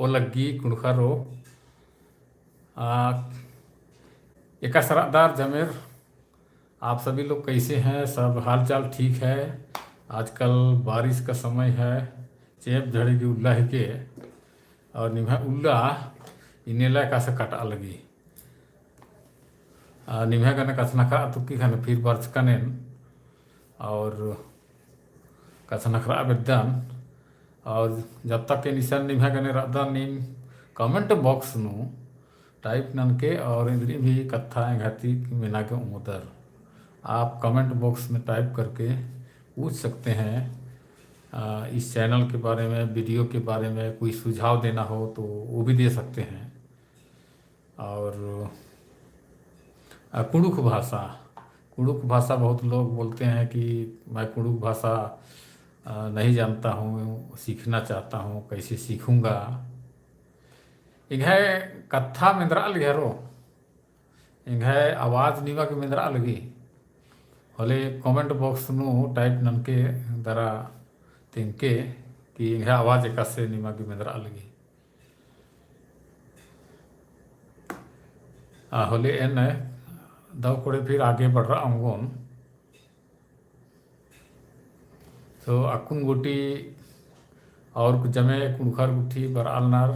ओलग्गी कुणखरो एका सरादार जमेर। आप सभी लोग कैसे हैं? सब हाल चाल ठीक है? आजकल बारिश का समय है, चेप झड़ी की उल्ला ही के और निभा उल्ला इनेला का से कटा लगी निभा कने कसनखा तुक्की खाने फिर बर्च कनेन और कसनखरा बेदान। और जब तक के निशान निभा कने रदा नीम कमेंट बॉक्स नु टाइप नन के और इंद्री भी कथा घाती मिना के उमोदर आप कमेंट बॉक्स में टाइप करके पूछ सकते हैं। इस चैनल के बारे में, वीडियो के बारे में कोई सुझाव देना हो तो वो भी दे सकते हैं। और कुड़ुख भाषा, कुड़ुक भाषा बहुत लोग बोलते हैं कि मैं कुड़ुक भाषा नहीं जानता हूँ, सीखना चाहता हूँ, कैसे सीखूँगा। इन्हें कथा मिंद्रा लिहरो, इन्हें आवाज़ नीवा के मिंद्रा लगी होले कमेंट बॉक्स नु टाइप ननके दरा तिनके कि इन्हें आवाज़ एक से नीमा की मिंद्रा लगी होले एन दव कोड़े फिर आगे बढ़ रहा हूँ। तो अकुन गुटी और जमे कुणखर गुठी बरालनार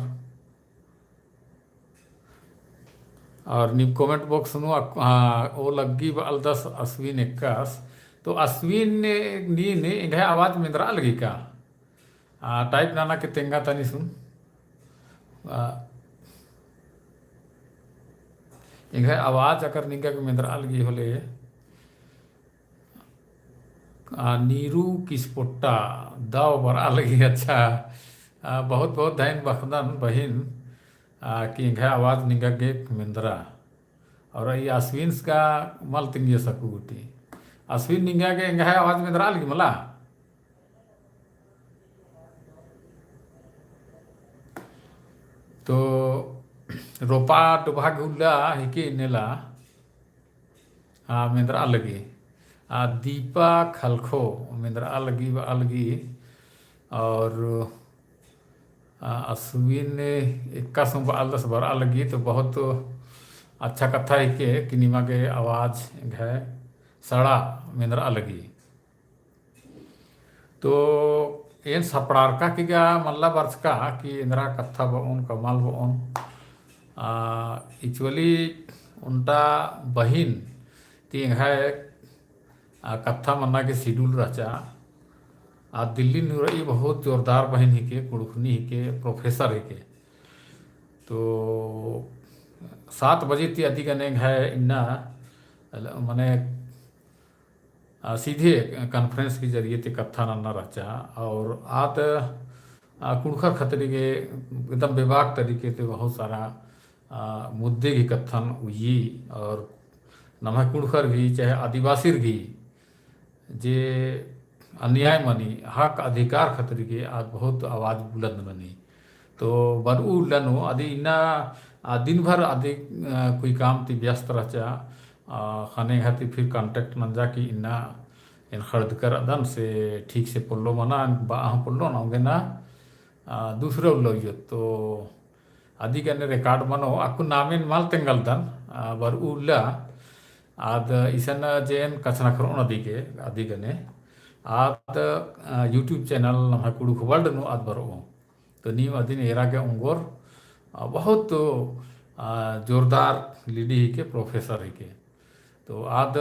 और निम कमेंट बॉक्स नु ओ लग्गी बाल 10 अश्विन 21। तो अश्विन नी ने इन्हें आवाज मिंद्रा लगी का टाइप नाना के तेंगा तनी सुन इन्हें आवाज अकर निंगा के मिंद्रा लगी होले नीरू किसपोट्टा दाव बरा लगी। अच्छा बहुत बहुत धैन बखदन बहिन कि इन्हें आवाज निंगा के मिंद्रा। और ये अश्विन का मल तिंगे सकू गुटी अश्विन निंगा के इन्हें आवाज मिंद्रा लगी मला। तो रोपा डोभा गुल्ला हिके नेला मिंद्रा लगी दीपा खलखो मिंद्रा लगी अलगी। और अश्विन 21 बाल 10 बरा लगी। तो बहुत अच्छा कथा है कि निमा के आवाज है सड़ा मिंद्रा लगी। तो एन सपड़ार का कि मल्ला वर्ष का कि इंद्रा कथा बन कमाल बन एक्चुअली उनटा बहिन तीन है कथा मन्ना के शेड्यूल रचा दिल्ली नुरई बहुत जोरदार बहन ही के कुड़ुखनी ही के प्रोफेसर ही के। तो 7 बजे ती अधिक अनेक है इन्ना मने सीधे कॉन्फ्रेंस के जरिए ते कथा नन्ना रचा और आत कुड़खर खतरी के एकदम बेबाक तरीके से बहुत सारा मुद्दे की कथन हुई। और नमः कुड़खर भी चाहे आदिवासी भी जे अन्याय मनी हक अधिकार खतरी के आज बहुत आवाज बुलंद बनी। तो बरऊ लनो आदि इन्ना दिन भर आदि कोई काम ती व्यस्त रचा खाने खाती फिर कांटेक्ट नंजा की इन्ना इन खड़दकर अदन से ठीक से पुल्लो मना बाह पुल्लो ना होंगे ना दूसरे उल्लो यो। तो आदि कने रिकॉर्ड मनो आपको नामेन माल तेंगल दन बरऊ उल्ला आद इसन जेन कचना खरो नदी के आदि कने आद यूट्यूब चैनल नम्हा कुड़ू वर्ल्ड नो आद बरो। तो नीम अधीन एरा के उंगोर बहुत जोरदार लीडी ही के प्रोफेसर ही के। तो आद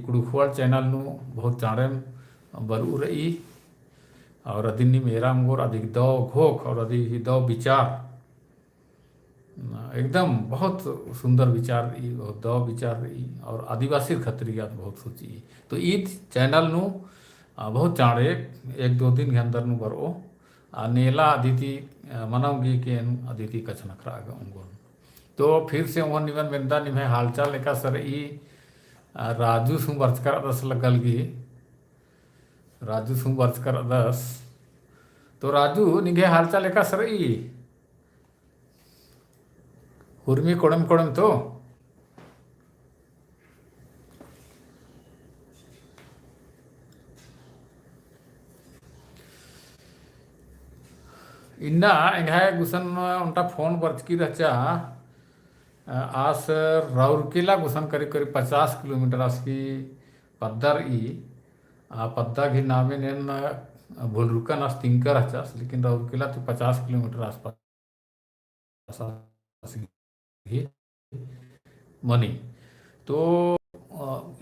कुड़ुखवाड़ चैनल नु बहुत चाणेम बरू रही और अधीन नीम एरा उंगोर अधिक दो घोख और अधिक दो विचार एकदम बहुत सुंदर विचार दो विचार और आदिवासी खतरी याद बहुत सोची। तो ईद चैनल नु बहुत चाणे 1-2 दिन के अंदर नु बरो नेला अदिति मनाऊंगी के अदिति कछनखरा उनको। तो फिर से वह निवन बेंदा निभे हालचाल लेका सर राजू सु बर्चकर दस लगल गी राजू सु बर्चकर दस। तो राजू निघे हालचाल लेका सर हुर्मी कोड़म कोड़म तो इन्ना एंघाय गुसन उनटा फोन बर्चकी रचा आस राउरकेला गुसन करीब करीब 50 किलोमीटर आसकी पद्दर ई पद्दा घी नामे नेन भोलरुका नास तिंकर हचास लेकिन राउरकेला तो 50 किलोमीटर आसपास आसकी मनी तो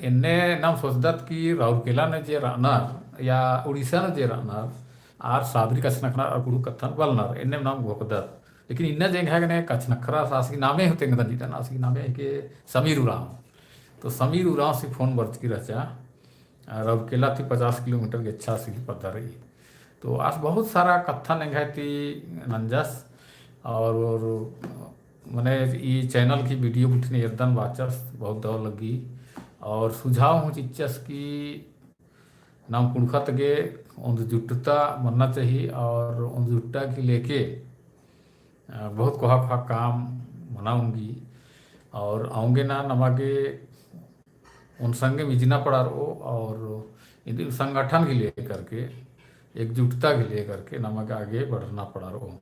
इन्ने नाम सोचदात की राउरकेला ने जे राहणार या उड़ीसा ने जे राहणार आर सादरी कचनखना और कुड़ू कत्थन वलनार इन्ने नाम गोकदात लेकिन इन्ना जेंग है ने कचनखरा सासकी नामे होते गदा जीता आसकी नामे है के समीर उराव तो समीर उराव से फोन बर्च की रचा राउरकेला थी 50 किलोमीटर के अच्छा सी पता रही तो आज बहुत सारा कत्थन एंग थी नंजस और मैंने ये चैनल की वीडियो उठने एकदम वाचस बहुत दौड़ लगी और सुझाव हूँ चिच्चस की नाम कुणखा तगे जुटता बनना चाहिए और जुटता की लेके बहुत कोहा कोहा काम बनाऊंगी और आऊँगे ना नमागे उन संगे मिजना पड़ा रहो और इन संगठन के लिए करके एकजुटता के लिए करके नमक आगे बढ़ना पड़ा रहो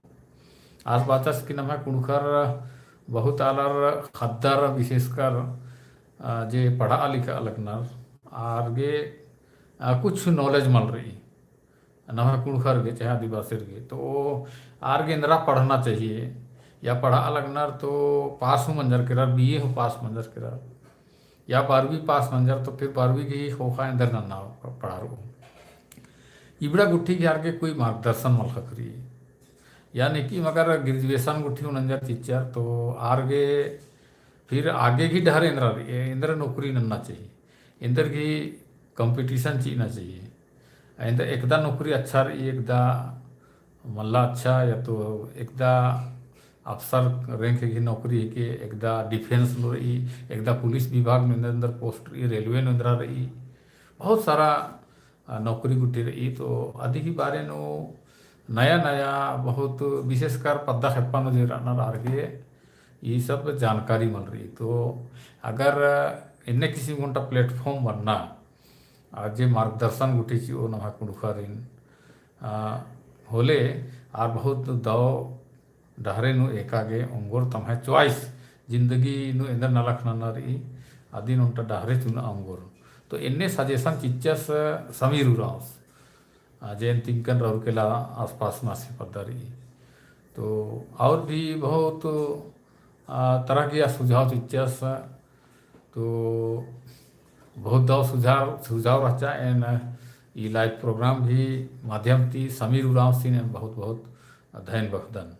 आज बात कि नमक कुणखर बहुत आलर खद्दर विशेषकर जे पढ़ा लिखा लगनर आगे कुछ नॉलेज मिल रही नमक कुणखर के चाहे आदिवासी के तो आगे इंदिरा पढ़ना चाहिए या पढ़ा लगनर तो पास हूँ मंजर करा BA हूँ पास मंजर करा या 12वीं पास मंजर तो फिर 12वीं की होखा इंदर नन्ना पढ़ा रो इबड़ा गुट्ठी के आगे कोई मार्गदर्शन मल खकरी यानी कि मगर ग्रेजुएशन गुट्ठी नंजर टीचर तो आगे फिर आगे की डहर इंद्र नौकरी नन्ना चाहिए इंदर की कंपटीशन चीना चाहिए इंदर एकदा नौकरी अच्छा रही एकदा मल्ला अच्छा या तो एकदा अफसर रैंक की नौकरी के एकदा डिफेंस में रही एकदा पुलिस विभाग में अंदर पोस्ट रही रेलवे में अंदर रही बहुत सारा नौकरी गुटी रही तो अधिक ही बारे नो नया नया बहुत विशेषकर पद्दा खेपा में जो रहना आगे ये सब जानकारी मिल रही तो अगर इन्हें किसी घंटा प्लेटफॉर्म बनना जे मार्गदर्शन गुटी ची वो नमक कुणुखारिन होले और बहुत दाव डहरे नु एकागे अंगोर तमहे चॉइस जिंदगी नु इंदर नलख नरी आदि उनटा डहरे चुना अंगोर तो इन्ने सजेशन चिच्चस समीर उरावस जैन तिंकन राउरकेला आसपास मासी पदारी तो और भी बहुत तरह के सुझाव चिच्चस तो बहुत दाव सुझाव रचा एन ये लाइव प्रोग्राम भी माध्यम थी समीर उराव सी ने बहुत बहुत अध्ययन बखदन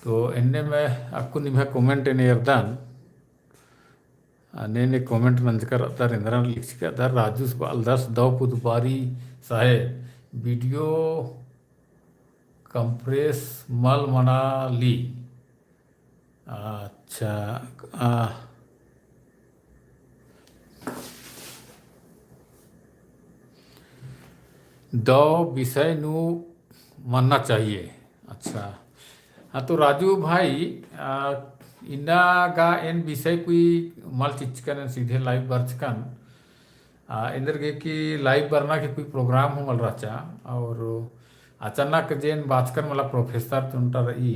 तो इनने में आपको निम्हा कमेंट ने अर्दान ने कमेंट नंजकर अदर इंद्रन लिख के अदर राजूस बालदास दव पुदबारी साहेब वीडियो कंप्रेस मल मना ली अच्छा दो विषय नु मानना चाहिए अच्छा हाँ तो राजू भाई इन्ना गा इन विषय कोई मल चिचकन सीधे लाइव बर्चकन इंदर के कि लाइव बरना के कोई प्रोग्राम हो मल रचा और अचानक जेन बाचकर मला प्रोफेसर चुनता रही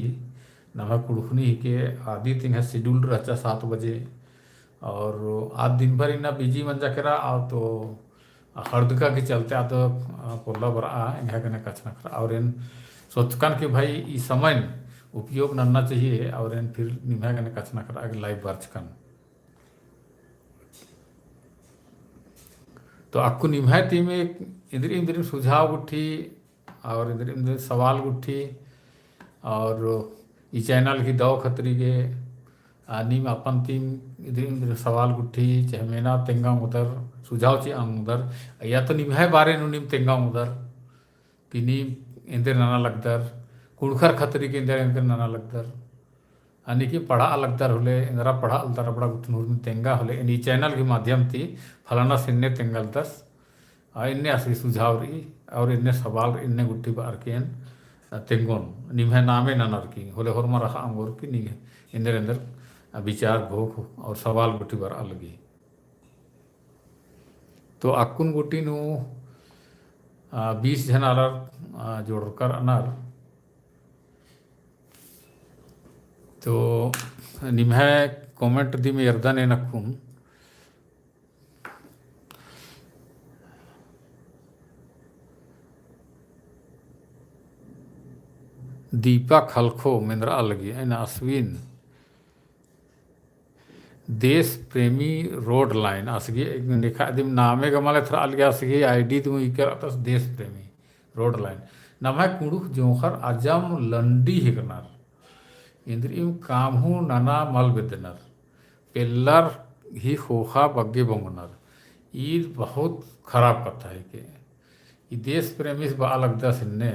नवा कुड़खनी के आदि तिंग शेड्यूल रचा 7 बजे और आज दिन भर इन्ना बिजी मन जा करा आ तो हड़दका के चलते आ तो पोला बरा इन्हें कने कचना और इन सोचकन के भाई इस समय उपयोग नन्ना चाहिए और इन फिर निम्हा कने कचना करा लाइव बर्चकन तो आपको निम्हा ती में इधर इधर सुझाव उठी और इधर इधर सवाल उठी और इस चैनल की दव खतरी के निम अपन तीन इधर इधर सवाल उठी चाहे मेना तेंगा उधर सुझाव चे उधर या तो निम्हा बारे नु निम तेंगा उधर कि नीम इंदर नाना लगदर कुड़खर खतरी के इंदर इंदर नाना लगदर यानी कि पढ़ा लगदर होले इंदरा पढ़ा अलदर बड़ा गुटनूर में तेंगा होले इन चैनल के माध्यम थी फलाना सिन्ने तेंगल दस इन्ने असली सुझाव रही और इन्ने सवाल इन्ने गुट्टी बार के तेंगोन निम्हे नामे ननर की होले होरमा रखा अंगोर की नहीं इंदर इंदर विचार भोग और सवाल गुट्टी बार अलगी तो अक्कुन गुट्टी नु 20 जन अलर जोड़कर अनर तो निम्हे कमेंट दी में यर्दन नक्कुम दीपा खलखो मिंद्रा अलगी एन अश्विन देश प्रेमी रोड लाइन असगी निखा दिम नामे गमाले थरा अलगी असगी आईडी तुम इकर अतस देश प्रेमी रोड लाइन नमः कुड़ुख जोखर अजम लंडी हिकनार इंद्रिम कामहु नाना मल बेदनर पेल्लर ही होखा बग्गे बोंगनर ये बहुत खराब कथा है कि ये देश प्रेमी से बा लगता सिन्ने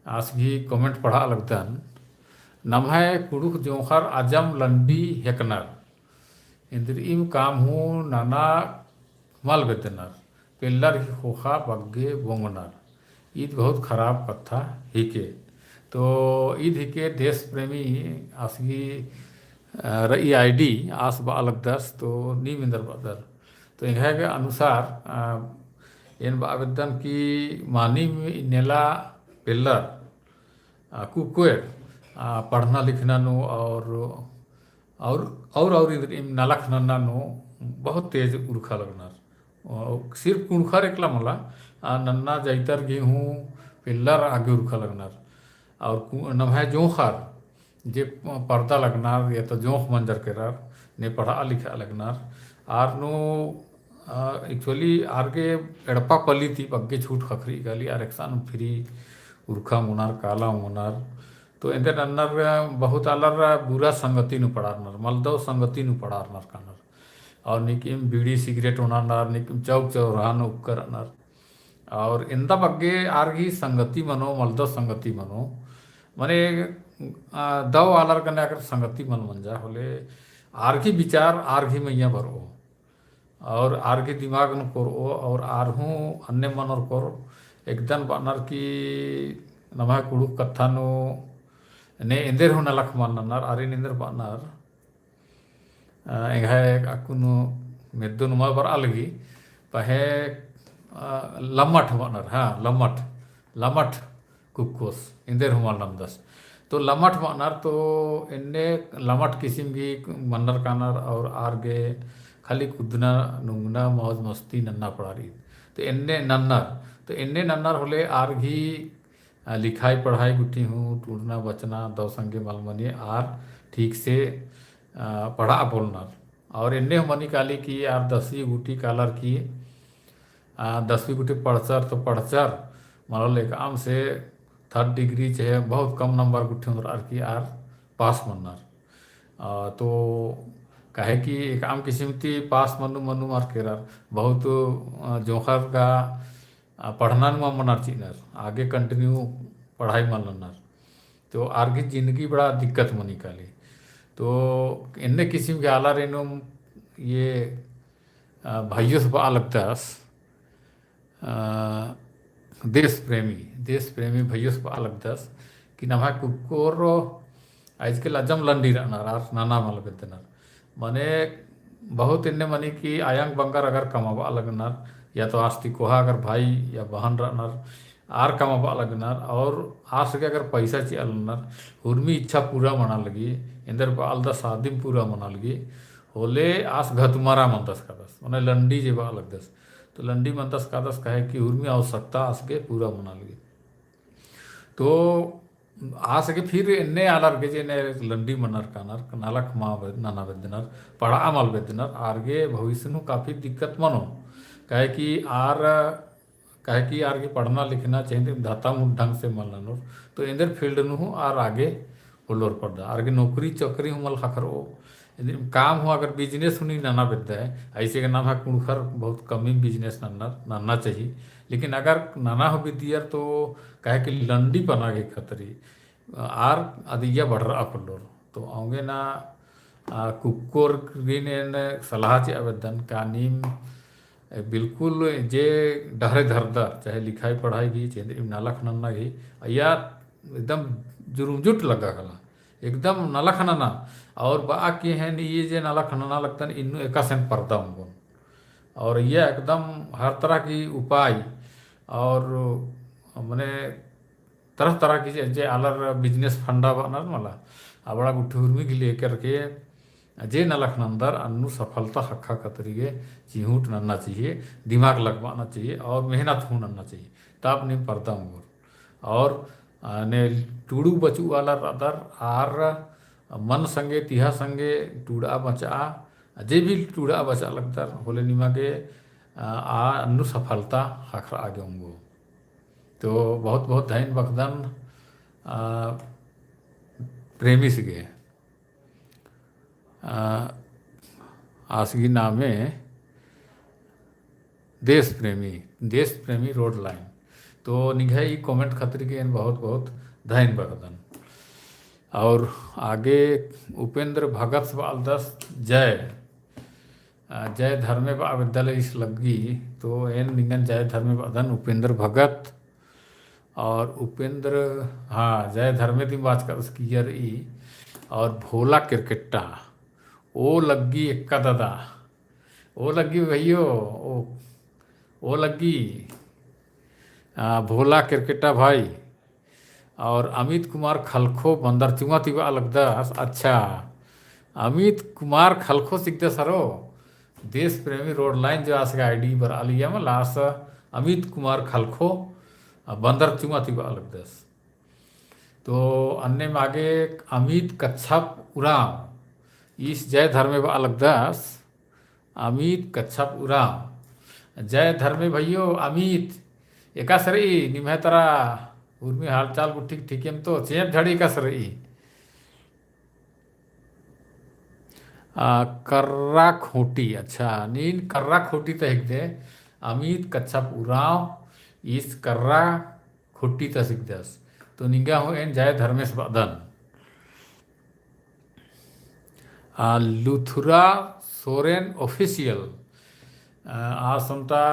आसगी कमेंट पढ़ा लगतन नमः कुड़ुख जोखर अजम लंडी हेकनर इंद्रिम कामहु नाना मल बेदनर पेल्लर ही होखा बग्गे बोंगनर ईद बहुत खराब कथा हिके तो ईद हिके देश प्रेमी आसगी रई आईडी आस बा लगदस तो नी मिंदर बदर तो इन्हें के अनुसार इन आवेदन की मानी नेला पेल्लर कुकुएर पढ़ना लिखना नो और इधर नालक नन्ना नो बहुत तेज उड़खा लगनार सिर्फ कुणखर एकला मला नन्ना जैतर गेहूँ पिल्लर आगे उड़खा लगनार और नमः जोखर जे पर्दा लगनार या तो जोख मंजर केरार ने पढ़ा लिखा लगनार आर नो एक्चुअली आरगे एड़पा पली थी पग्गे छूट खखरी गाली आरक्षण फ्री उर्खा मुनार काला मुनार तो इंदे नन्नर बहुत अलर बुरा संगति नु पड़ारनर मलदव संगति नु पड़ारनर कानर और निकिम बीड़ी सिगरेट उनारनर निकिम चौक चौराहन उपकरनर और इंदा बग्गे आरगी संगति मनो मलदव संगति मनो मने दव आलर कने अगर संगति मन मंजा होले आरगी विचार आरगी मैया भरो और आरगी दिमाग न करो और आरहू अन्य मन और करो एकदम बानर की नमः कुड़ू कथा नो ने इंदर हो नलख माननार आरिन इंदर बानर एंगाय अकुनो मेदुन मा बर अलगी पहे लमट बानर हाँ लमट कुकोस इंदर हो मानम दस तो लमट बानर तो इन्ने लमट किस्म की मनर कानर और आरगे खाली कुदना नुंगना मौज मस्ती नन्ना पड़ारी तो इन्ने नन्नर होले आरगी लिखाई पढ़ाई गुटी हूँ टूटना बचना दो संगे मलमनी आर ठीक से पढ़ा बोलना और इन्ने मनी काली की आर 10वीं गुटी कालर की 10वीं गुटी पढ़चर तो पढ़चर मतलब एक आम से 3rd डिग्री चाहे बहुत कम नंबर गुटी आर की आर पास मनर तो कहे कि एक आम किस्म ती पास मनु मार केरार बहुत जोखर का पढ़ना मनार चीनर आगे कंटिन्यू पढ़ाई मनर तो आगे जिंदगी बड़ा दिक्कत में निकाली तो इन्ने किस्म के आला रेनो ये भाइयों से बा लगता देश प्रेमी भाइयों से बा लगता कि नभा कुकोर आजकल अजम लंडी रहनार आर नाना मल बेतनर मने बहुत इन्ने मनी की आयंग बंगार अगर कमाबा लगनार या तो आस्ती कोहा अगर भाई या बहन रहनर आर कमाबा लगनार और आस के अगर पैसा चलनर उर्मी इच्छा पूरा मना लगी इंदर बाल द शादी पूरा मना लगी होले आस घतुमारा मनतस कादस मने लंडी जे बा लगदस तो लंडी मनतस कादस कहे कि उर्मी आवश्यकता आस के पूरा मना लगी तो आस के फिर इन्ने आलर के जे ने लंडी मनर कानर नालक मा नाना वेदनर पढ़ा अमल वेदनर आरगे भविष्य नु काफी दिक्कत मनो कहे कि आर के पढ़ना लिखना चाहिए धाता मुठ ढंग से मलनोर तो इंदर फील्ड नु आर आगे होलोर पड़दा आगे नौकरी चौकरी मल खखरो काम हो अगर बिजनेस हुनी नाना बेदा है ऐसे का नाम है कुणखर बहुत कम ही बिजनेस नाना चाहिए लेकिन अगर नाना हो विद्यार तो कहे कि लंडी बना के खतरी आर अधिया बढ़ रहा फलोर तो आगे ना कुकोर ग्रीन सलाह चे आवेदन का नीम बिल्कुल जे डहरे धरदर चाहे लिखाई पढ़ाई भी चाहे नालख नन्ना ही या एकदम जुरुमजुट लगा खला एकदम नालख नन्ना और बाकी हैं ये जे नालख नन्ना लगता है इन्नु एका सेंट पर्दा उनको और यह एकदम हर तरह की उपाय और मैंने तरह तरह की जे आलर बिजनेस फंडा बनर मला आवड़ा गुट्ठी उर्मी की लेकर के जे नलख नंदर अन्नु सफलता हक्का कतरीगे चिहूट नन्ना चाहिए, दिमाग लगवाना चाहिए और मेहनत हो नन्ना चाहिए, तब नहीं पड़ता मोर। और ने टूड़ू बचू वाला रदर आर मन संगे तिहा संगे टूड़ा बचा, जे भी टूड़ा बचा लगता होले निमा के अन्नु सफलता हखरा आगे होंगो। तो बहुत बहुत धैन बखदन प्रेमी सिगे आसगी नामे देश प्रेमी रोड लाइन। तो निघाई कमेंट खतरी के बहुत बहुत धैन बखदन। और आगे उपेंद्र भगत बालदस जय जय धर्मे विद्यालय इस लगी। तो एन निगन जय धर्मे बदन उपेंद्र भगत और उपेंद्र हाँ जय धर्मे दिन बात कर स्कीयर ई और भोला क्रिकेटा ओ लगी एक्का दादा ओ लगी भैयो ओ लगी भोला क्रिकेटा भाई। और अमित कुमार खलखो बंदर चुंगा तिवा लगदास। अच्छा अमित कुमार खलखो सीखते सरो देश प्रेमी रोड लाइन जो आज का आईडी पर आलिया में लास्ट अमित कुमार खलखो बंदर चुंगा तिवा लगदास। तो अन्य मागे अमित कच्छप उराव इस जय धर्मे अलगदास अमित कच्छप उराव जय धर्मे भैयो अमित एका सरी निम्हे तरा उर्मी हालचाल को ठीक ठीक तो चेप झड़ी का सरी कर्रा खोटी। अच्छा नीन कर्रा खोटी तक दे अमित कच्छप उराव इस कर्रा खोटी तक दस। तो निगा हो एन जय धर्मेश बदन लुथुरा सोरेन ऑफिशियल आसमता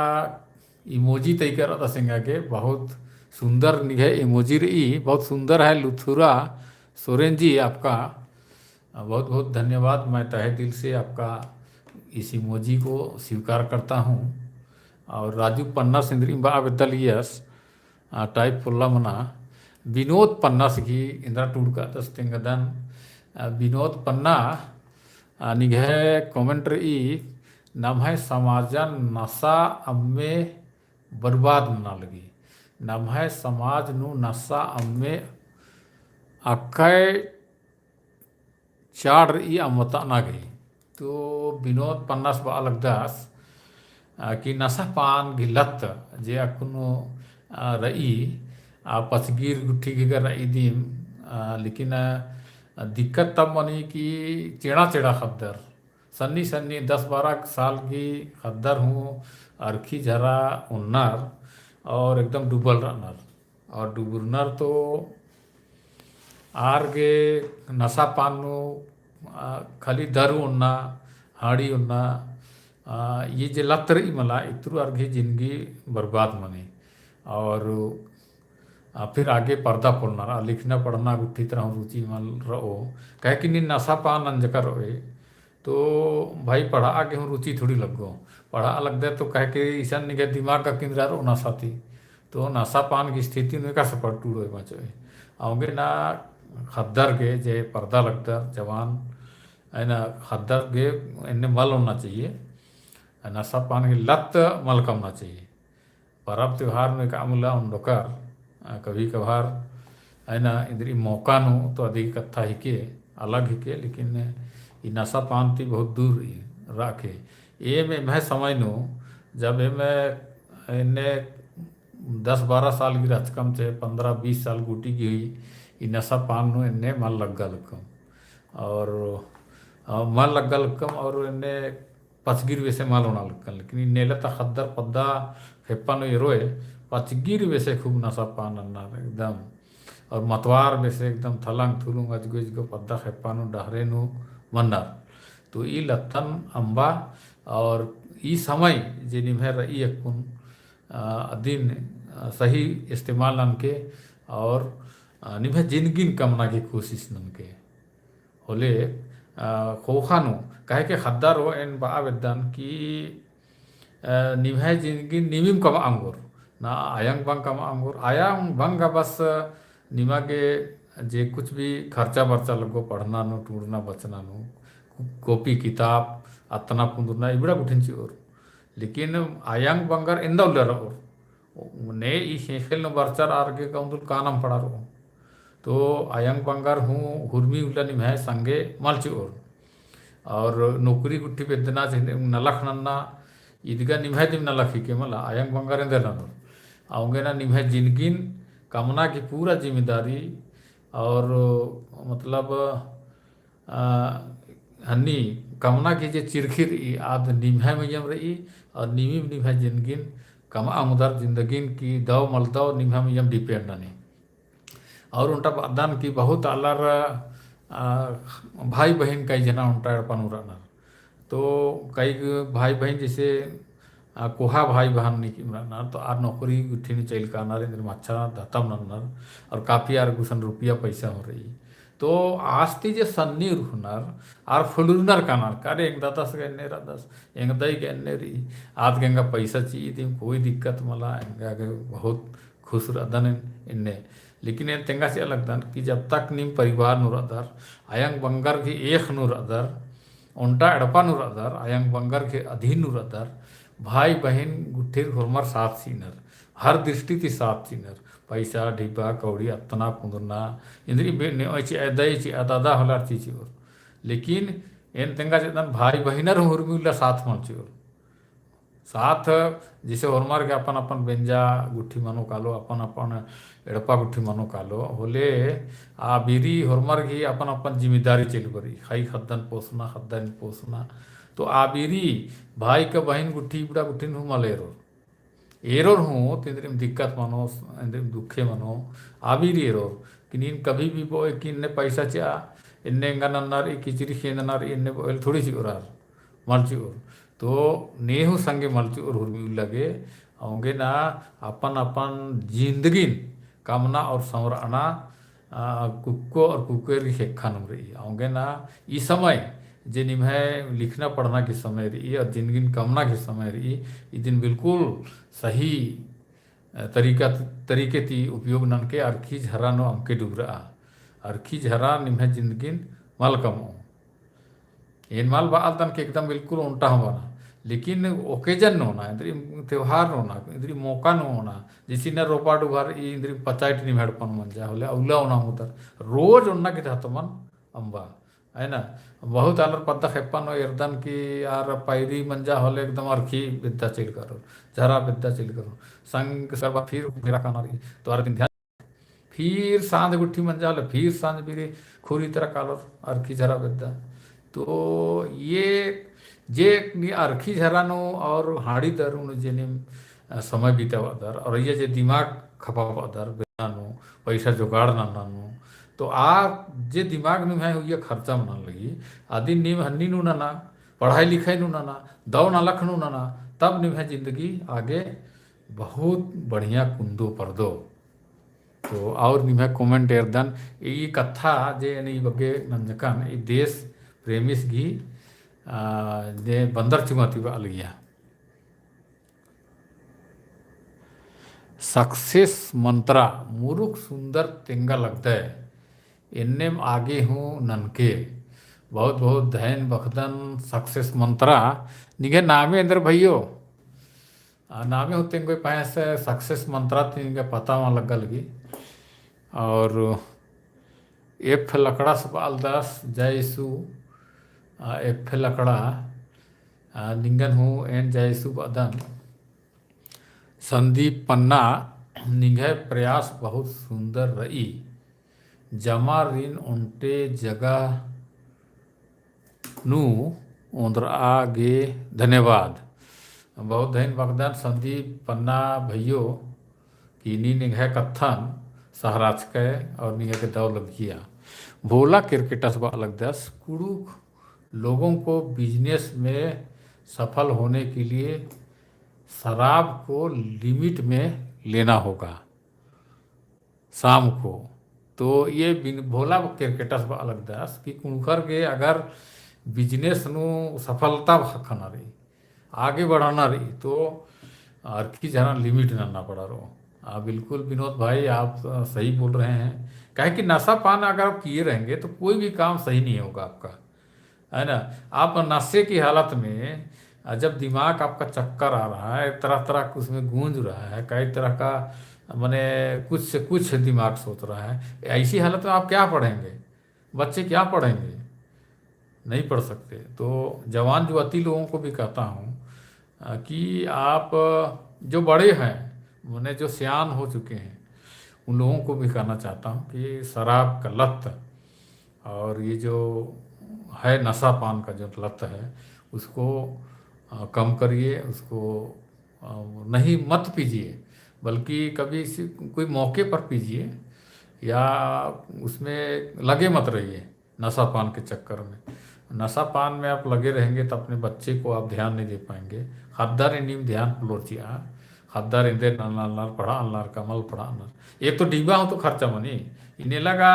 इमोजी तय कर दसेंगा के बहुत सुंदर निगे इमोजी रही बहुत सुंदर है लुथुरा सोरेन जी आपका बहुत बहुत धन्यवाद। मैं तहे दिल से आपका इस इमोजी को स्वीकार करता हूँ। और राजू पन्ना सिंदरी विद्यालयस टाइप पुल्ला मना विनोद पन्ना की इंदिरा टूडका दस्तेंगदन विनोद पन्ना निघे कमेंट ई नाम है समाजन नशा अम्मे बर्बाद ना लगी नाम है समाज नु नशा अम्मे अक्के चाड़ ई अमता ना गई। तो विनोद पन्नास बा लगदास कि नशा पान की लत जे अकुनो रही पचगीर गुट्ठी की रही दीम लेकिन दिक्कत तब बनी कि चेड़ा चेड़ा खद्दर सन्नी सन्नी 10-12 साल की खद्दर हूँ अरखी झरा उन्नर और एकदम डूबल रनर और डूबरनर तो आर गे नशा पानो खाली दर उन्ना हाड़ी उन्ना ये जे लत रही मला इतरू अर्घी जिंदगी बर्बाद मनी। और फिर आगे पर्दा पड़ना लिखना पढ़ना गुट्ठी तरह रुचि मल रहो कह कि नहीं नशा पान अंजकर रोए। तो भाई पढ़ा आगे हूँ रुचि थोड़ी लग गो पढ़ा लग दे तो कह के ईशान निके दिमाग का किंद्रा रो नशा थी। तो नशा पान की स्थिति में का सफर टूड़ो बचोए आओगे ना खद्दर के जे पर्दा लगता जवान है ना खद्दर के इन्हें मल होना चाहिए नशा पान की लत मल करना चाहिए। पर्व त्योहार में कामुला उन डोकर कभी कभार है ना इधर मौका नो तो अधिक कथा ही के अलग ही के लेकिन ये नशा पान थी बहुत दूर रखे ये में मैं समझ नो जब मैं इन्हें 10-12 साल की रचकम थे 15-20 साल गुटी की हुई ये नशा पान नो इन्हें मन लग गलकम और मन लग गलकम और इन्हें पचगिर वैसे माल होना लगन लेकिन नेले तक खद्दर पद्दा फेप्पा नो ये रोए पचगिर वैसे खूब नशा पान अन्ना एकदम और मतवार वैसे एकदम थलंग थुलुंग अजगो इजगो पद्दा फेप्पा नो डहरे नो मंडर। तो ये लत्थन अम्बा और ये समय जे निभे रही अकुन दिन सही इस्तेमाल नन के और निभे जिंदगी कमना की कोशिश नन के होले खोखानो कहे के खद्दार हो एन बा वेदन कि निभे जिंदगी निमिम कमा अंगुर ना आयंग बंग कमा अंगुर आयंग बंग बस निमा के जे कुछ भी खर्चा बर्चा लगो पढ़ना नो टूरना बचना नो कॉपी किताब अतना पुंदुरना इबड़ा गुठिन और लेकिन आयांग बंगार इंदौलर और ने ई हेखल न बर्चार आर्गे कौंदुल कानम पड़ा रो तो आयांग बंगार हूँ हुर्मी उला निम्हाय संगे मलची और नौकरी गुट्टी पेदना नलख नन्ना इदगा निम्हाय दिम नलख के मला आयांग बंगार इंदर ननो आऊंगे ना निम्हाय जिनगिन कामना की पूरा जिम्मेदारी और मतलब हन्नी कामना की जे चिरखिर ई आद निम्हाय मयम रही और निमी निम्हाय जिनगिन कमा आमुदार जिंदगिन की दव मलदव निम्हाय मयम डिपेंड नहीं और उनटा बादान की बहुत अलर भाई बहन कई जना उनटा पनुराना तो कई भाई बहन जैसे कोहा भाई बहन नहीं तो आर नौकरी उठी चल का अच्छा धतम नन्नर और काफ़ी आर गुसन रुपया पैसा हो रही तो आस्ती जे सन्नी रुहनर आर फुलुरनर कानार कारे एक दादस गन्ने रादस एक दई गन्ने रही आद गंगा पैसा चाहिए थी कोई दिक्कत मला आगे बहुत खुश रहदन इन्ने लेकिन ये तेंगा से अलग था कि जब तक नीम परिवार नुरदर आयंग बंगर की एक नुरदर उनटा एड़पा नुरदर आयंग बंगर के अधीन नुरदर भाई बहन गुठिर हुरमर साथ सीनर हर दृष्टि ती साथ सीनर पैसा ढिबा कौड़ी अतना पुंदुरना इंद्री दई दादा हलार चीची और लेकिन एन तेंगा चेतन भाई बहनर हुरमिला साथ मलची और साथ जैसे हरमार के अपन अपन बेंजा गुट्ठी मानो कालो अपन अपन एड़पा गुट्ठी मानो कालो होले आ बीरी हरमार की अपन अपन जिम्मेदारी चल करी खाई खद्दन पोसना तो आ बीरी भाई का बहन गुट्ठी बड़ा गुट्ठी हूँ मल एरोर हूँ तिंद्री दिक्कत मानो दुखे मानो आ बीरी एरोर कि कभी भी वो कि इन्ने पैसा चा इन्ने नन्नार किचरी खेननार इन्ने थोड़ी सी उरार मलची और तो नेहू संगे मलची और हुर्मी लगे होंगे ना अपन अपन जिंदगी कामना और संवरना कुक्को और कुकर की खेखा रही होंगे ना ये समय जे निम्हे लिखना पढ़ना के समय रही और जिंदगी कामना के समय रही ये दिन बिल्कुल सही तरीके ती उपयोग नन के अर्खी झरा नो हमके डूबरा अर्खी झरा निम्हे जिंदगी मल कमो इन माल बाल तन के एकदम बिल्कुल उल्टा हमारा लेकिन ओकेजन न होना इधर त्योहार न होना इधर मौका न होना जिसी न रोपा डुबार इधर पचाइट नहीं हेडपन मन जा होले औला होना उधर रोज उन्ना के था मन अंबा है ना बहुत आलर पद्दा खेपन एरदन की यार पैरी मंजा होले एकदम अर्खी विद्या चिल करो जरा विद्या चिल करो संग सर्वा फिर मेरा खाना रही तो हर दिन ध्यान फिर सांझ गुट्ठी मंजा होले फिर सांझ भी खोरी तरह कालो अर्खी जरा विद्या तो ये जे अर्खी झरानो और हाड़ी दर जेने समय बीता दर और ये जे दिमाग खपा दर बेनानो पैसा जुगाड़ नानो तो आ जे दिमाग में है ये खर्चा मना लगी आदि नीम हन्नी नु नाना पढ़ाई लिखाई नु नाना दौ ना लख नु नाना तब निम है जिंदगी आगे बहुत बढ़िया कुंदो पर दो तो और निम है कमेंट एरदन ये कथा जे नहीं बगे नंजकन ये देश प्रेमिस गी जे बंदर चुमाती अलगिया सक्सेस मंत्रा मुरुख सुंदर तेंगा लगता है इन्ने आगे हूँ ननके बहुत बहुत धैन बखदन सक्सेस मंत्रा निगे नामे अंदर भैयो नामे होते कोई पैस सक्सेस मंत्रा तिनके पता वहाँ लगा लगी और एफ लकड़ा सपाल दास जयसु एफ लकड़ा निंगन हूँ एन जयसु बदन संदीप पन्ना निगह प्रयास बहुत सुंदर रही जमा ऋण उनटे जगह नु उन्द्र आगे धन्यवाद बहुत धन बगदान संदीप पन्ना भैयो की नी निगह कथन सहराज के और निगह के दौ लगिया भोला क्रिकेटर्स अलग दस कुड़ुक लोगों को बिजनेस में सफल होने के लिए शराब को लिमिट में लेना होगा शाम को तो ये भोला क्रिकेटर्स अलग दास कि कुणखर के अगर बिजनेस नु सफलता खना रही आगे बढ़ाना रही तो अर्खी जना लिमिट ना पड़ा रहो बिल्कुल विनोद भाई आप सही बोल रहे हैं काहे कि नशा पान अगर आप किए रहेंगे तो कोई भी काम सही नहीं होगा आपका, है ना। आप नशे की हालत में जब दिमाग आपका चक्कर आ रहा है, तरह तरह का उसमें गूंज रहा है, कई तरह का माने कुछ से कुछ दिमाग सोच रहा है, ऐसी हालत में आप क्या पढ़ेंगे? बच्चे क्या पढ़ेंगे? नहीं पढ़ सकते। तो जवान युवती लोगों को भी कहता हूँ कि आप जो बड़े हैं, माने जो सियान हो चुके हैं, उन लोगों को भी कहना चाहता हूँ कि शराब का लत और ये जो है नशा पान का जो लत है, उसको कम करिए, उसको नहीं मत पीजिए, बल्कि कभी कोई मौके पर पीजिए, या उसमें लगे मत रहिए नशा पान के चक्कर में। नशा पान में आप लगे रहेंगे तो अपने बच्चे को आप ध्यान नहीं दे पाएंगे। हद्दार नीम ध्यान पुलोचिया, हद्दार इंदे नल्लार पढ़ा अल्लार कमल पढ़ा अल्लार। एक तो डिब्बा हो तो खर्चा मनी, इन्हें लगा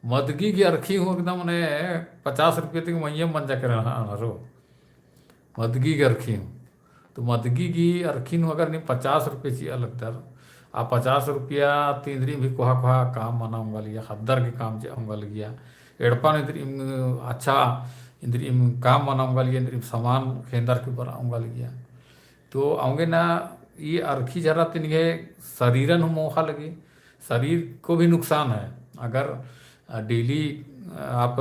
मदगी की अरखी हो एकदम उन्हें 50 रुपये तक महियम बन जाकर रो मदगी की अरखी हूँ। तो मदगी की अरखी हूँ अगर नहीं 50 रुपये चाहिए अलग दर, आप 50 रुपया तींदरी भी कोहा कोहा काम मनाऊंगा लिया, हद्दर के काम जाऊंगा लिया, एड़पा इंद्री अच्छा इंद्री काम मनाऊंगा लिया, इंद्री सामान खेंदर के ऊपर आऊंगा लिया। तो आऊँगे ना, ये अरखी जरा तिनके शरीरन मोहा लगे, शरीर को भी नुकसान है। अगर डेली आप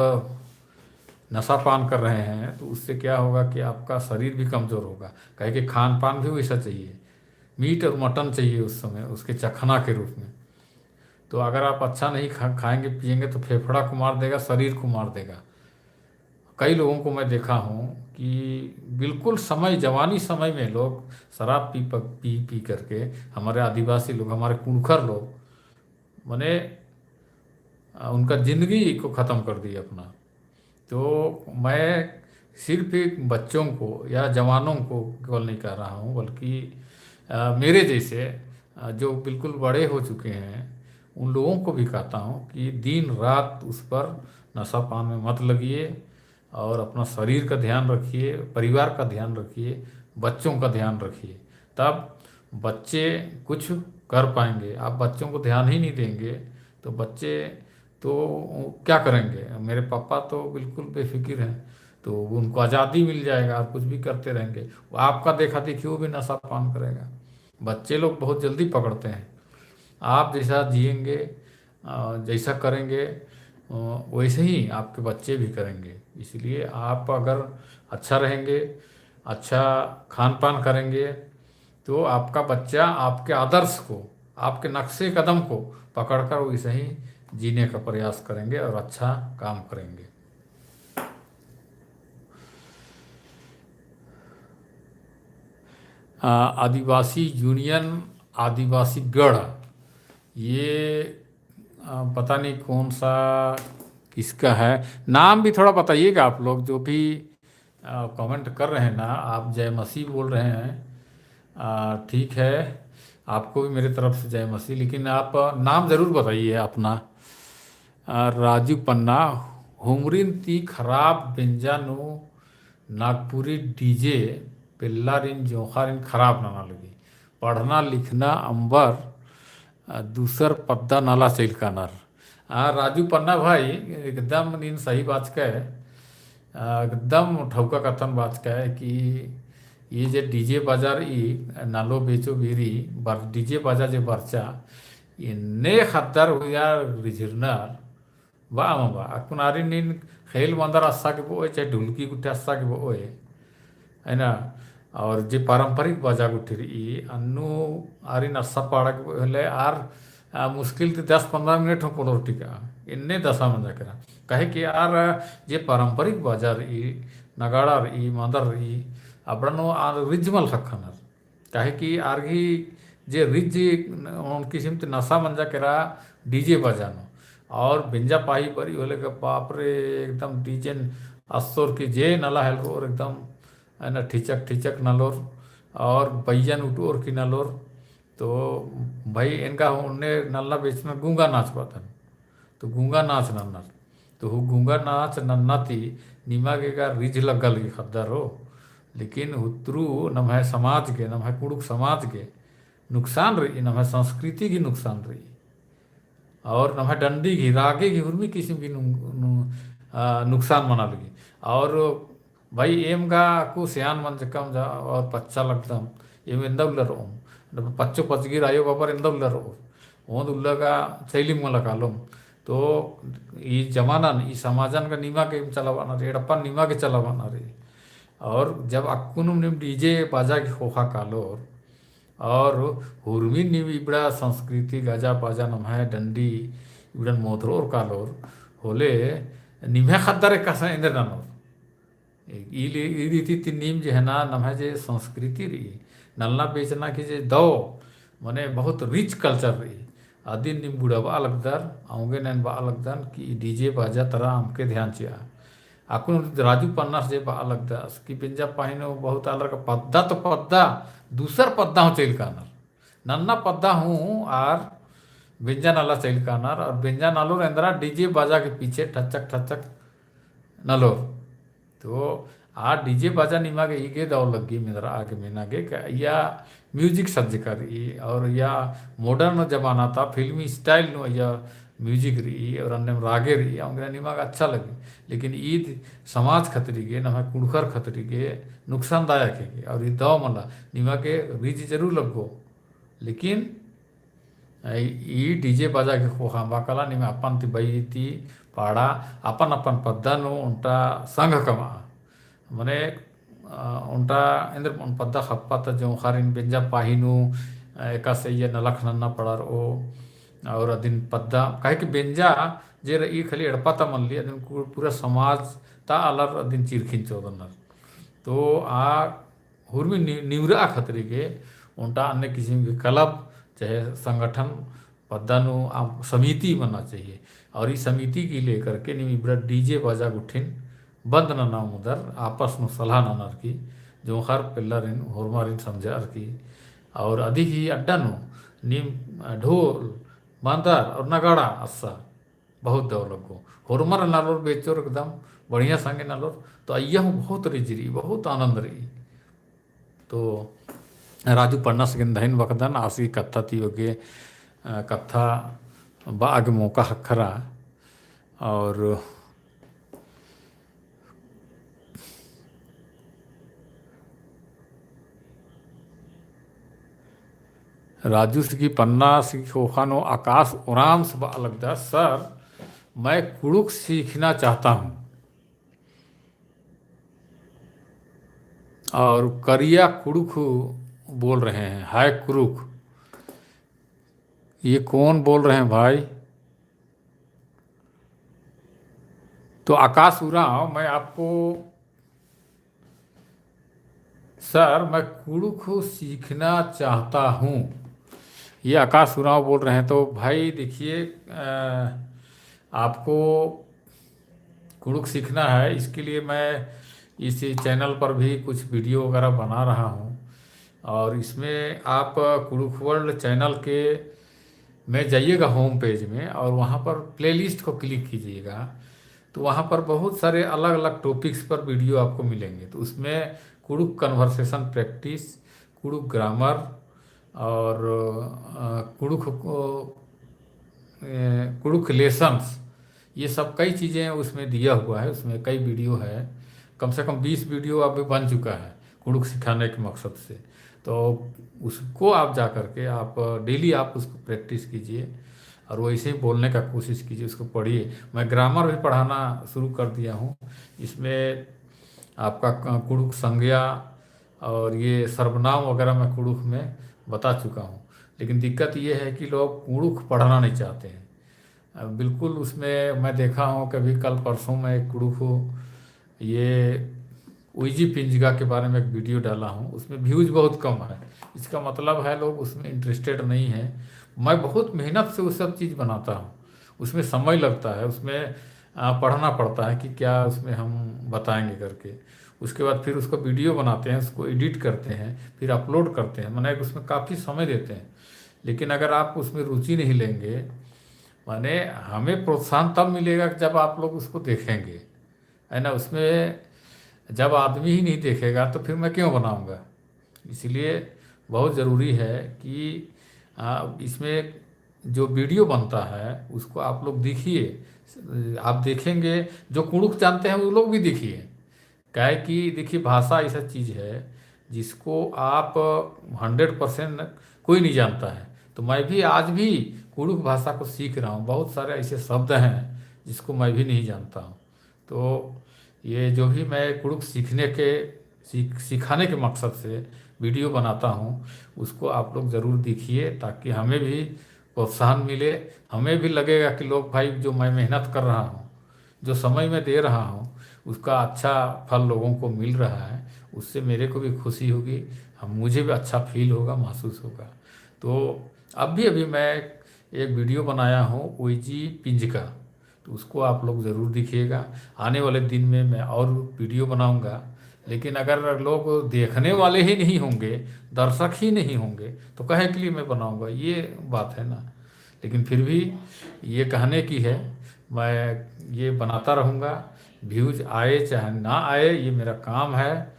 नशा पान कर रहे हैं तो उससे क्या होगा कि आपका शरीर भी कमज़ोर होगा, कहे कि खान पान भी वैसा चाहिए, मीट और मटन चाहिए उस समय उसके चखना के रूप में। तो अगर आप अच्छा नहीं खाएंगे पिएंगे तो फेफड़ा को मार देगा, शरीर को मार देगा। कई लोगों को मैं देखा हूँ कि बिल्कुल समय जवानी समय में लोग शराब पी पी करके, हमारे आदिवासी लोग, हमारे कुड़खर लोग, माने उनका ज़िंदगी को ख़त्म कर दिया अपना। तो मैं सिर्फ एक बच्चों को या जवानों को केवल नहीं कह रहा हूँ, बल्कि मेरे जैसे जो बिल्कुल बड़े हो चुके हैं उन लोगों को भी कहता हूँ कि दिन रात उस पर नशा पान में मत लगिए, और अपना शरीर का ध्यान रखिए, परिवार का ध्यान रखिए, बच्चों का ध्यान रखिए, तब बच्चे कुछ कर पाएंगे। आप बच्चों को ध्यान ही नहीं देंगे तो बच्चे तो क्या करेंगे? मेरे पापा तो बिल्कुल बेफिक्र हैं, तो उनको आज़ादी मिल जाएगा, आप कुछ भी करते रहेंगे, वो आपका देखा देखी वो भी नशा पान करेगा। बच्चे लोग बहुत जल्दी पकड़ते हैं। आप जैसा जिएंगे, जैसा करेंगे, वैसे ही आपके बच्चे भी करेंगे। इसलिए आप अगर अच्छा रहेंगे, अच्छा खान पान करेंगे, तो आपका बच्चा आपके आदर्श को, आपके नक्शे कदम को पकड़कर वैसे ही जीने का प्रयास करेंगे और अच्छा काम करेंगे। आदिवासी यूनियन आदिवासी गढ़, ये पता नहीं कौन सा किसका है, नाम भी थोड़ा बताइएगा आप लोग जो भी कमेंट कर रहे हैं ना। आप जय मसीह बोल रहे हैं, ठीक है, आपको भी मेरी तरफ से जय मसीह, लेकिन आप नाम ज़रूर बताइए अपना। राजू पन्ना, हुमरिन ती खराब बेंजानु नागपुरी डीजे पिल्लारिन जोखारिन खराब नाना लगी, पढ़ना लिखना अंबर दूसर पद्दा नाला चिलकानर। हाँ राजू पन्ना भाई, एकदम नीन सही बात का है, एकदम ठौका कथन बात का है कि ये जे डीजे बाजार ई नालो बेचो बीरी डीजे बाजा जे बर्चा इन्ने खतर हुआ रिझिरनर बा बा कुनारी नीन खेल मंदर अस्सा के बोए चाहे ढुलकी गुट्ठे अस्सा के बोए, है ना। और जे पारंपरिक बाजा गुट्ठी ई अन्नु आरी नस्सा पाड़ा के बोले आर मुश्किल से 10-15 मिनट हो पड़ो टिका इन्ने दशा मंजा करा, कहे कि यार जे पारंपरिक बाजार ई नगाड़ा ई मंदर ई अपनो आर रिजमल रखनर, कहे कि आरगी जे रिज उन किस्म ते नशा मंजा करा डीजे बजानो, और बिंजा पाही परी होले के बाप रे एकदम डीजे अस्सोर की जे नला हेल और एकदम है ना ठिचक ठिचक नलोर और बैजन उटोर की नलोर। तो भाई इनका उन्हें नल्ला बेचना गूंगा नाच पाता, तो गूंगा नाच नन्नर, तो वो गूंगा नाच नन्ना थी नीमा के का रिझ लगल की खद्दर हो, लेकिन उतरू न है समाज के, न है कुड़ुक समाज के नुकसान रही, न है संस्कृति की नुकसान रही। और नम्हे डंडी घी रागे घी हुरमी किसी भी नुकसान मना लगी। और भाई एम गा को सियान मन कम जा और पच्चा लगता एम ಎಂದವ್ಲರು पच्चो पचगिर आयो बाबर ಎಂದವ್ಲರು ओंद उल्लगा शैली मला कालम। तो ई जमाना ई समाजन का नीमा के चलावाना रे एडप्पा नीमा के चलावाना रे। और जब अक्कुनुम निम डीजे बाजा की होखा कालोर और हुरमी निम इबड़ा संस्कृति गजा बाजा नम्हा डंडी इबड़न मोधरोर कालोर होले निम्हे खद्दरे कसा इंद्र नानोर ई रीति ती नीम जे है ना नम्हा जे संस्कृति रही नलना बेचना की जे दो मने बहुत रिच कल्चर रही आदि निम बुढ़ावा अलगदार आऊंगे नैन बा अलगदान कि डीजे बाजा तरह हमके ध्यान चिया आकुन राजू पन्नास जे बा अलगदास कि पिंजा पाहिनो बहुत अलग का पद्दा तो पद्दा दूसर पद्दा हूँ चैल कानर नन्ना पद्दा हूँ आर बिंजा नाला चैल कानर और बिंजा नालोर अंदरा डीजे बाजा के पीछे ठचक ठचक नलोर। तो आ डीजे बाजा निमा के ईगे दाव लगी मेरा आगे मीना के या म्यूजिक सज्ज कर और या मॉडर्न जमाना था फिल्मी स्टाइल नो या म्यूजिक रही और अन्य रागे रही अंग्रेज निमा का अच्छा लगे। लेकिन ईद समाज खतरी के नम्हे कुड़खर खतरी के नुकसानदायक है और ये दाव मला निमा के रीच जरूर लगो। लेकिन ई डीजे बाजा के खोखा कला निमा अपन ती बई ती पाड़ा अपन अपन पद्दा नो उनटा संघ कमा मने उनटा इंद्र उन पद्दा खप्पा जो खारिन बेंजा पाहिनु एका से ये नलख नन्ना पड़ा ओ और अदिन पद्दा काहे कि बेंजा जे ई खाली एड़पा ता मन लिया पूरा समाज ता अलर अदिन चिरखिन चौदनर। तो आ हुरमी निवरा खतरी के उनटा अन्य किसी भी क्लब चाहे संगठन पद्दानु समिति बनना चाहिए और इस समिति की लेकर के निमी डीजे बाजा गुठिन बंद न नाम उधर आपस में सलाह नर की जो हर पिल्लरिन होरमारिन समझार की और अधिक ही अड्डा नो नीम ढोल बांदर और नगाड़ा अस्सा बहुत दौर लगो होरमर नालोर बेचोर एकदम बढ़िया संगे नालोर। तो अय्या बहुत रिजरी बहुत आनंद रही। तो राजू पन्ना सकिन धैन वकदन आसी कत्था ती योगे कत्था बाग मौका हखरा और राजू की पन्ना सी खोखानो आकाश उराम सब अलग था। सर मैं कुड़ुक सीखना चाहता हूँ और करिया कुड़ुक बोल रहे हैं। हाय कुड़ुक ये कौन बोल रहे हैं भाई? तो आकाश उराम मैं आपको सर मैं कुड़ुक सीखना चाहता हूँ ये आकाश उराव बोल रहे हैं। तो भाई देखिए आपको कुड़ुक सीखना है इसके लिए मैं इस चैनल पर भी कुछ वीडियो वगैरह बना रहा हूँ और इसमें आप कुड़ुक वर्ल्ड चैनल के में जाइएगा होम पेज में और वहाँ पर प्लेलिस्ट को क्लिक कीजिएगा तो वहाँ पर बहुत सारे अलग अलग टॉपिक्स पर वीडियो आपको मिलेंगे। तो उसमें Kurukh conversation practice Kurukh grammar और कुड़ुक लेसन्स ये सब कई चीज़ें उसमें दिया हुआ है। उसमें कई वीडियो है कम से कम 20 वीडियो अभी बन चुका है कुड़ुक सिखाने के मकसद से। तो उसको आप जा कर के आप डेली आप उसको प्रैक्टिस कीजिए और वैसे ही बोलने का कोशिश कीजिए उसको पढ़िए। मैं ग्रामर भी पढ़ाना शुरू कर दिया हूँ इसमें आपका कुड़ुक संज्ञा और ये सर्वनाम वगैरह मैं कुड़ुक में बता चुका हूँ। लेकिन दिक्कत ये है कि लोग कुड़ुक पढ़ना नहीं चाहते हैं बिल्कुल। उसमें मैं देखा हूँ कभी कल परसों में एक कुड़ुक ये उइजी पिंजगा के बारे में एक वीडियो डाला हूँ उसमें व्यूज बहुत कम है। इसका मतलब है लोग उसमें इंटरेस्टेड नहीं है। मैं बहुत मेहनत से वो सब चीज़ बनाता हूँ उसमें समय लगता है उसमें पढ़ना पड़ता है कि क्या उसमें हम बताएंगे करके। उसके बाद फिर उसको वीडियो बनाते हैं उसको एडिट करते हैं फिर अपलोड करते हैं माने उसमें काफ़ी समय देते हैं। लेकिन अगर आप उसमें रुचि नहीं लेंगे माने हमें प्रोत्साहन तब मिलेगा जब आप लोग उसको देखेंगे है ना। उसमें जब आदमी ही नहीं देखेगा तो फिर मैं क्यों बनाऊंगा। इसलिए बहुत ज़रूरी है कि इसमें जो वीडियो बनता है उसको आप लोग देखिए। आप देखेंगे, जो कुड़ुक जानते हैं वो लोग भी देखिए। क्या है कि देखिए, भाषा ऐसा चीज़ है जिसको आप 100% कोई नहीं जानता है। तो मैं भी आज भी कुड़ुक भाषा को सीख रहा हूँ। बहुत सारे ऐसे शब्द हैं जिसको मैं भी नहीं जानता हूँ। तो ये जो भी मैं कुड़ुक सिखाने के मकसद से वीडियो बनाता हूँ, उसको आप लोग ज़रूर देखिए, ताकि हमें भी प्रोत्साहन मिले। हमें भी लगेगा कि लोग भाई, जो मैं मेहनत कर रहा हूँ, जो समय में दे रहा हूँ, उसका अच्छा फल लोगों को मिल रहा है। उससे मेरे को भी खुशी होगी, हम मुझे भी अच्छा फील होगा, महसूस होगा। तो अभी अभी मैं एक वीडियो बनाया हूँ ओईजी पिंज का, तो उसको आप लोग ज़रूर देखिएगा। आने वाले दिन में मैं और वीडियो बनाऊंगा। लेकिन अगर लोग देखने वाले ही नहीं होंगे, दर्शक ही नहीं होंगे, तो कहे के लिए मैं बनाऊंगा, ये बात है ना। लेकिन फिर भी ये कहने की है, मैं ये बनाता रहूँगा। व्यूज आए चाहे ना आए, ये मेरा काम है।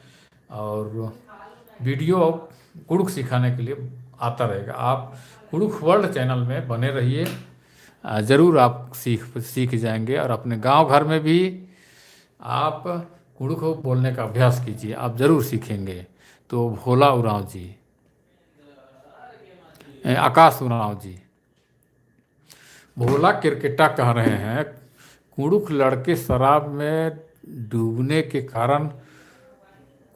और वीडियो कुड़ुक सिखाने के लिए आता रहेगा। आप कुड़ुक वर्ल्ड चैनल में बने रहिए। ज़रूर आप सीख सीख जाएंगे, और अपने गांव घर में भी आप कुड़ुक बोलने का अभ्यास कीजिए, आप ज़रूर सीखेंगे। तो भोला उरांव जी, आकाश उरांव जी, भोला किरकेटा कह रहे हैं, कुड़ुक लड़के शराब में डूबने के कारण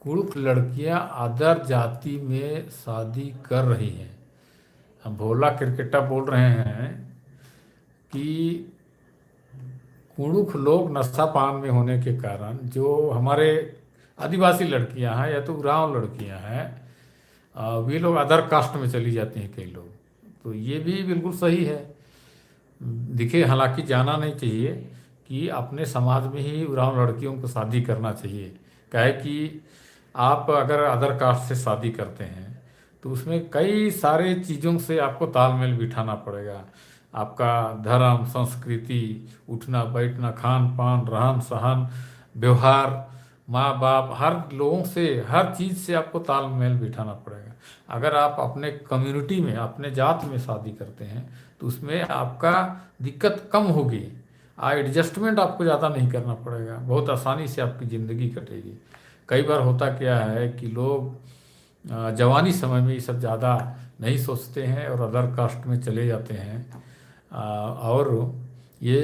कुड़ुक लड़कियां अदर जाति में शादी कर रही हैं। हम भोला क्रिकेटा बोल रहे हैं कि कुड़ुक लोग नशा पान में होने के कारण, जो हमारे आदिवासी लड़कियां हैं या तो उरांव लड़कियां हैं, वे लोग अदर कास्ट में चली जाती हैं कई लोग। तो ये भी बिल्कुल सही है। देखिए, हालांकि जाना नहीं चाहिए कि अपने समाज में ही उरांव लड़कियों को शादी करना चाहिए। क्या है कि आप अगर अदर कास्ट से शादी करते हैं, तो उसमें कई सारे चीज़ों से आपको तालमेल बिठाना पड़ेगा। आपका धर्म, संस्कृति, उठना बैठना, खान पान, रहन सहन, व्यवहार, माँ बाप, हर लोगों से, हर चीज़ से आपको तालमेल बिठाना पड़ेगा। अगर आप अपने कम्युनिटी में, अपने जात में शादी करते हैं, तो उसमें आपका दिक्कत कम होगी। एडजस्टमेंट आपको ज़्यादा नहीं करना पड़ेगा, बहुत आसानी से आपकी ज़िंदगी कटेगी। कई बार होता क्या है कि लोग जवानी समय में ये सब ज़्यादा नहीं सोचते हैं और अदर कास्ट में चले जाते हैं। और ये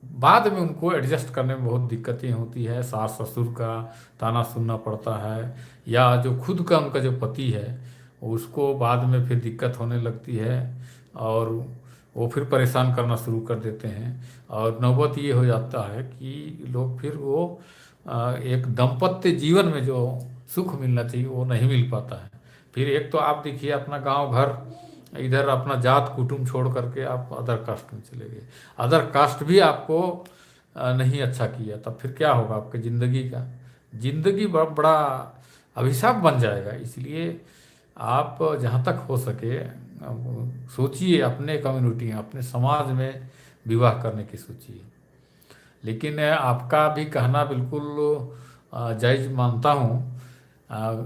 बाद में उनको एडजस्ट करने में बहुत दिक्कतें होती है। सास ससुर का ताना सुनना पड़ता है, या जो खुद का उनका जो पति है, उसको बाद में फिर दिक्कत होने लगती है, और वो फिर परेशान करना शुरू कर देते हैं। और नौबत ये हो जाता है कि लोग फिर वो एक दाम्पत्य जीवन में जो सुख मिलना चाहिए वो नहीं मिल पाता है। फिर एक तो आप देखिए, अपना गांव घर, इधर अपना जात कुटुंब छोड़ करके आप अदर कास्ट में चले गए। अदर कास्ट भी आपको नहीं अच्छा किया, तब फिर क्या होगा आपकी ज़िंदगी का? ज़िंदगी बड़ा बड़ा अभिशाप बन जाएगा। इसलिए आप जहाँ तक हो सके सोचिए, अपने कम्युनिटी में, अपने समाज में विवाह करने की सोचिए। लेकिन आपका भी कहना बिल्कुल जायज़ मानता हूँ।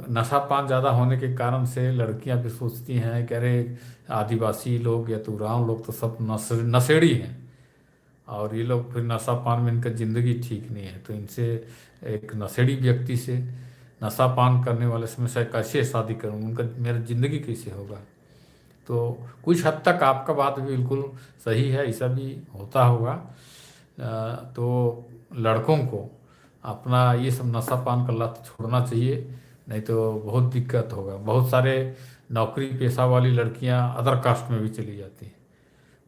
नशा पान ज़्यादा होने के कारण से लड़कियां भी सोचती हैं कि अरे, आदिवासी लोग या तो उरांव लोग तो सब नशेड़ी हैं, और ये लोग फिर नशा पान में, इनका ज़िंदगी ठीक नहीं है, तो इनसे, एक नशेड़ी व्यक्ति से, नशा पान करने वाले से मैं कैसे शादी करूँ, उनका मेरा ज़िंदगी कैसे होगा? तो कुछ हद तक आपका बात भी बिल्कुल सही है, ऐसा भी होता होगा। तो लड़कों को अपना ये सब नशा पान का लत छोड़ना चाहिए, नहीं तो बहुत दिक्कत होगा। बहुत सारे नौकरी पेशा वाली लड़कियां अदर कास्ट में भी चली जाती हैं।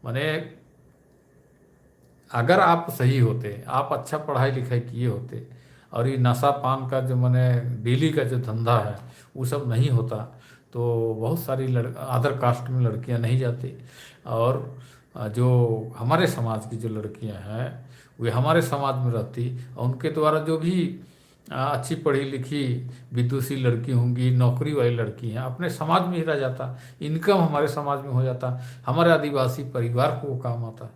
माने, अगर आप सही होते, आप अच्छा पढ़ाई लिखाई किए होते, और ये नशा पान का जो माने डेली का जो धंधा है वो सब नहीं होता, तो बहुत सारी अदर कास्ट में लड़कियां नहीं जाती। और जो हमारे समाज की जो लड़कियां हैं, वे हमारे समाज में रहती, और उनके द्वारा जो भी अच्छी पढ़ी लिखी विदुषी लड़की होंगी, नौकरी वाली लड़की हैं, अपने समाज में ही रह जाता, इनकम हमारे समाज में हो जाता, हमारे आदिवासी परिवार को वो काम आता।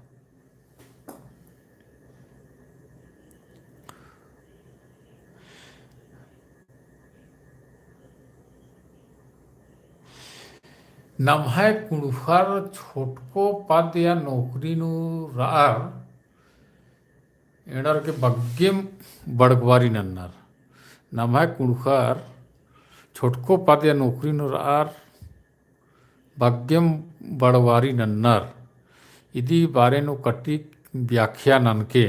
नम्हे कुणुखर छोटको पद या नौकरीनु रार एणर के बग्गेम बड़गवारी नन्नर। नम्हे कुणुखर छोटको पद या नौकरीनु रार बग्गेम बड़वारी नन्नर इदी बारेनु कट्टी व्याख्या ननके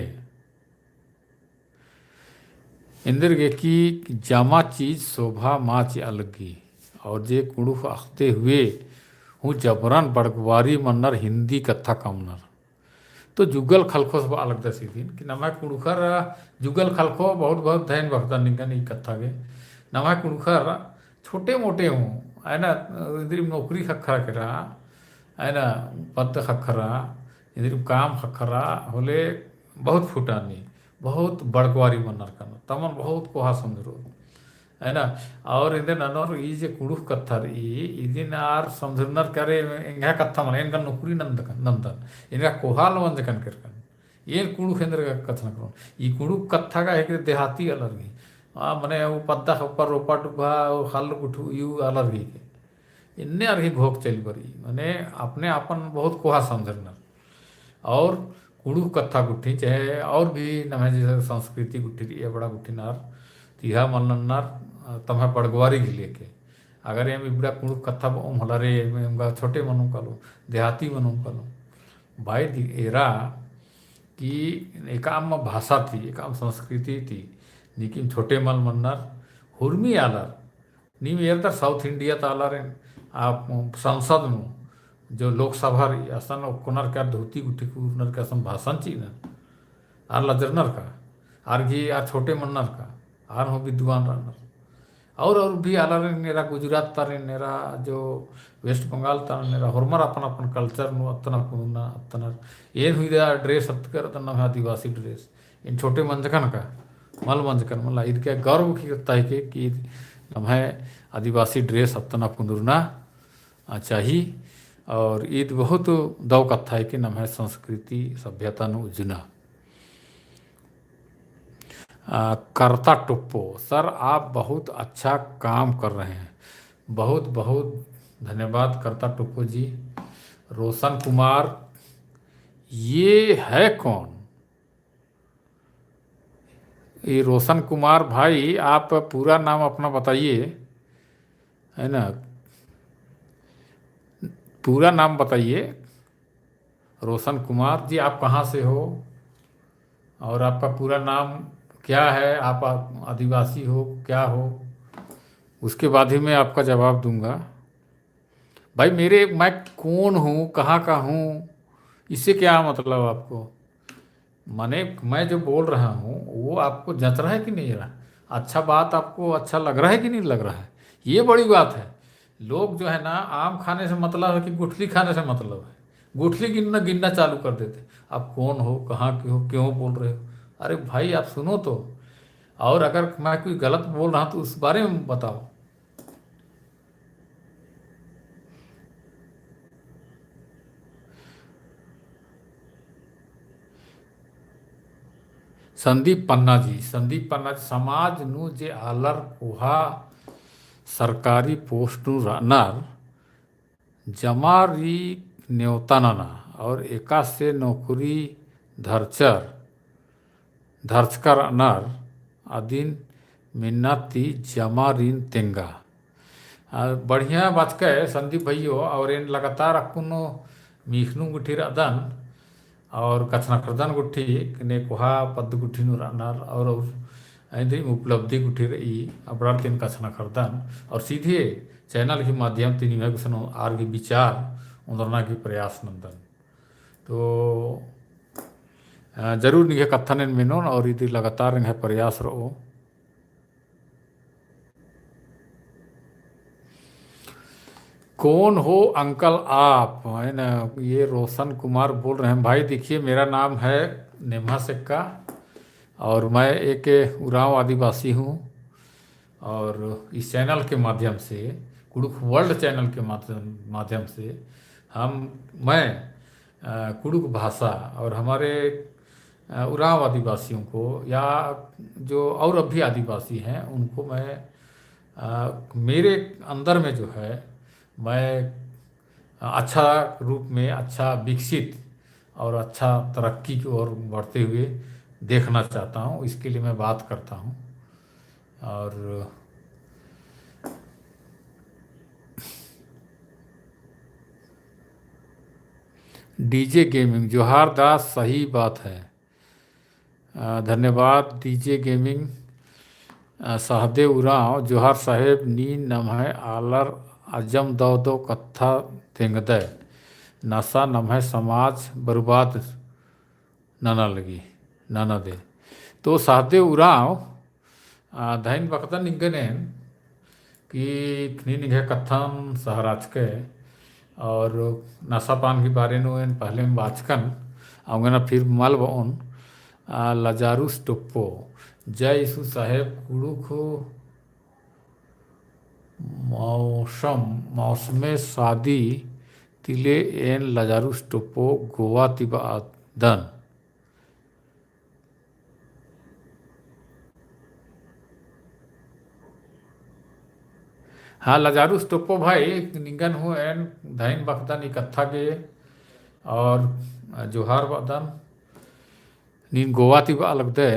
इंद्र की जामा चीज शोभा माच अलगी। और जे कुड़ुख अखते हुए हूँ जबरन बड़गवारी मन्नर हिंदी कथा कमनर। तो जुगल खलखो सब अलग दसी दिन कि नमा कुड़ुखर जुगल खलखो बहुत बहुत धैन भक्ता निकन ई कथा के नमा कुड़ुखर छोटे मोटे हूँ है ना इधर नौकरी खखरा करा है ना पद खखरा इधर काम खखरा होले बहुत फुटानी बहुत बड़गवारी मन्नर करना तमन बहुत कोहा समझो है ना। और इधर ननर ई जे कुड़ुख कत्थर इदिन आर समझनर करे इंगा कत्था मन इनका नौकरी नंदन इनका कोहाल वंज कन कर ये कुड़ुख इंद्र का कथन करो ई कुड़ुख कत्था का एक देहाती अलर्गी मने वो पद्दा ऊपर रोपा डुबा हल गुठू यू अलर्गी के इन्ने अर्घी भोग चल बरी मने अपने अपन बहुत कोहा समझनर। और कुड़ुख कत्था गुट्ठी चाहे और भी नमे जैसे संस्कृति गुट्ठी ये बड़ा गुट्ठी नार तिहा मल्लन्नार तम्हा बड़गवारी के लेके अगर ये इबड़ा कुड़ुख कत्था ओम होला रे छोटे मनु कलो देहाती मनु कलो भाई एरा कि एक आम भाषा थी एक आम संस्कृति थी लेकिन छोटे मल मन्नर हुर्मी आलर नीम एरतर साउथ इंडिया तालर आप संसद नु जो लोकसभा रही असन कोनर का धोती गुठी कुनर का असम भाषण ची न आर लजरनर का आर घी आर छोटे मन्नर का आर हो विद्वान रनर और भी आलर नेरा गुजरात तारे नेरा जो वेस्ट बंगाल तार नेरा हरमर अपन अपन कल्चर नु अतना कुना अतना ये हुई ड्रेस अत्कर तना आदिवासी ड्रेस इन छोटे मंजकन का मल मंजकन मला इनके गर्व की करता है कि हमें आदिवासी ड्रेस अतना कुंदुरना चाहिए। और ईद बहुत दव कथा है कि नम है संस्कृति सभ्यता नु उजना करता टुप्पो सर आप बहुत अच्छा काम कर रहे हैं बहुत बहुत धन्यवाद करता टुप्पो जी। रोशन कुमार ये है कौन? ये रोशन कुमार भाई आप पूरा नाम अपना बताइए है ना पूरा नाम बताइए। रोशन कुमार जी आप कहाँ से हो और आपका पूरा नाम क्या है आप आदिवासी हो क्या हो उसके बाद ही मैं आपका जवाब दूंगा। भाई मैं कौन हूँ कहाँ का हूँ इससे क्या मतलब आपको माने मैं जो बोल रहा हूँ वो आपको जच रहा है कि नहीं रहा अच्छा बात आपको अच्छा लग रहा है कि नहीं लग रहा है ये बड़ी बात है। लोग जो है ना आम खाने से मतलब है कि गुठली खाने से मतलब है गुठली गिनना चालू कर देते आप कौन हो कहाँ के हो क्यों बोल रहे हो अरे भाई आप सुनो तो और अगर मैं कोई गलत बोल रहा हूँ तो उस बारे में बताओ। संदीप पन्ना जी समाज नु जे आलर कोहा सरकारी पोस्ट नु रानर जमारी न्योताना और एका से नौकरी धरचकर अनर अधीन मिन्नती जमारीन तेंगा बढ़िया बात के संदीप भैयो और इन लगातार अकुनो मीखनु गुठी रदन और कथना करदन गुठी ने कोहा पद गुठी नु रानर और ऐसे उपलब्धि गुठी रही अपराध तीन कथना करदन और सीधे चैनल के माध्यम तीन आर के विचार उंदरना की प्रयास नंदन तो जरूर निगे कथन मिनो और इधर लगातार इन्हें प्रयास रहो। कौन हो अंकल आप है ना ये रोशन कुमार बोल रहे हैं भाई देखिए मेरा नाम है नेमा सिक्का और मैं एक उरांव आदिवासी हूँ और इस चैनल के माध्यम से कुड़ुख वर्ल्ड चैनल के माध्यम से मैं कुड़ुख भाषा और हमारे उरांव आदिवासियों को या जो और अब भी आदिवासी हैं उनको मैं मेरे अंदर में जो है मैं अच्छा रूप में, अच्छा विकसित और अच्छा तरक्की की ओर बढ़ते हुए देखना चाहता हूँ। इसके लिए मैं बात करता हूँ। और डीजे गेमिंग, जोहार दास, सही बात है। धन्यवाद डीजे गेमिंग। सहदेव उरांव, जोहार साहेब, नी नम है आलर अजम दो दो कत्था तेंगदे नशा नम है समाज बर्बाद नाना लगी नाना दे। तो सहदेव उरांव धैन बकता निंगनेन कि खनी निघे कत्थन सहराज के और नशापान के बारे में पहले में बाचकन आऊँगे फिर मल उन लजारुस टोप्पो जय यीशु साहेब कुड़ुखो मौसमे शादी तिले एन लजारुस टोप्पो गोवा तिबादन। हाँ, लजारुस टोप्पो भाई निंगन हो एन धैन बखदन इकट्ठा के और जोहार बदन नीन गोवा तिबा लगदे।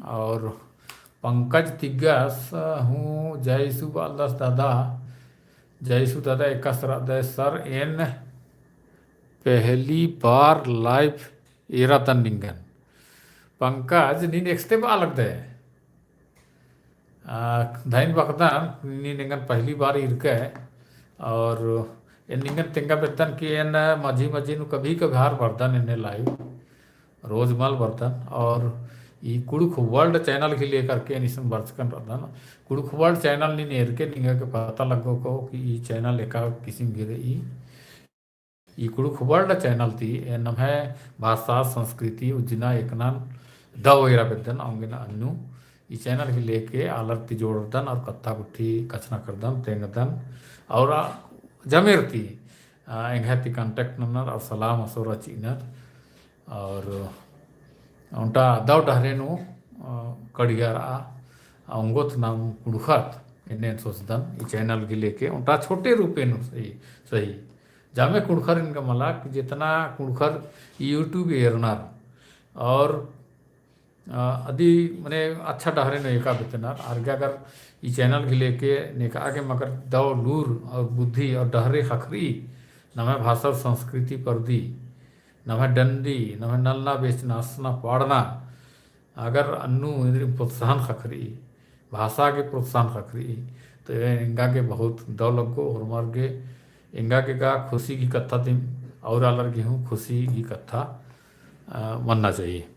और पंकज तिग्गस हूँ जयसु बालदास दादा, जयसु दादा एक सर एन पहली बार लाइव एरा तन निंगन पंकज नीन एक्सते बा लगदे धैन बखदान नी निंगन पहली बार इरके। और एन निंगन तेंगा बेतन कि एन मझी मझी नु कभी कभार बर्तन एने लाइव रोजमल बर्तन। और ई कुड़ुक वर्ल्ड चैनल के लिए करके निसम बर्चकन रहता कुड़ुक वर्ल्ड चैनल नी नेर के निंगा के पता लगो को कि ई चैनल एका किसिम गिरे ई कुड़ुक वर्ल्ड चैनल थी एनम है भाषा संस्कृति उजना एकनान दवेरा बेदन आऊंगे ना अन्नू ई चैनल के लेके आलर तिजोड़दन और कत्था कुट्ठी कचना करदन तेंगदन और जमेरती एंघती कांटेक्ट नंबर और सलाम असोरा चीनर। और उनटा दाव डहरेनु कड़ियारा अंगोत नाम कुड़ुखत इन्हें सोचदन ई चैनल के लेके उनटा छोटे रूपे नु सही सही जामे कुड़खर इनका मला कि जितना कुड़खर यूट्यूब एरनार और अदी मने अच्छा डहरे न एका बेतनार आगे अगर ई चैनल के लेके नेका आगे मगर दव लूर और बुद्धि और डहरे खखरी नमे भाषा और संस्कृति पर दी नमे डंडी नमे नलना बेचना हंसना पढ़ना अगर अन्नू प्रोत्साहन खखरी भाषा के प्रोत्साहन खखरी तो इंगा के बहुत दौ लगो और मर गे इंगा के का खुशी की कथा थी और अलर गेहूँ खुशी की कथा मानना चाहिए।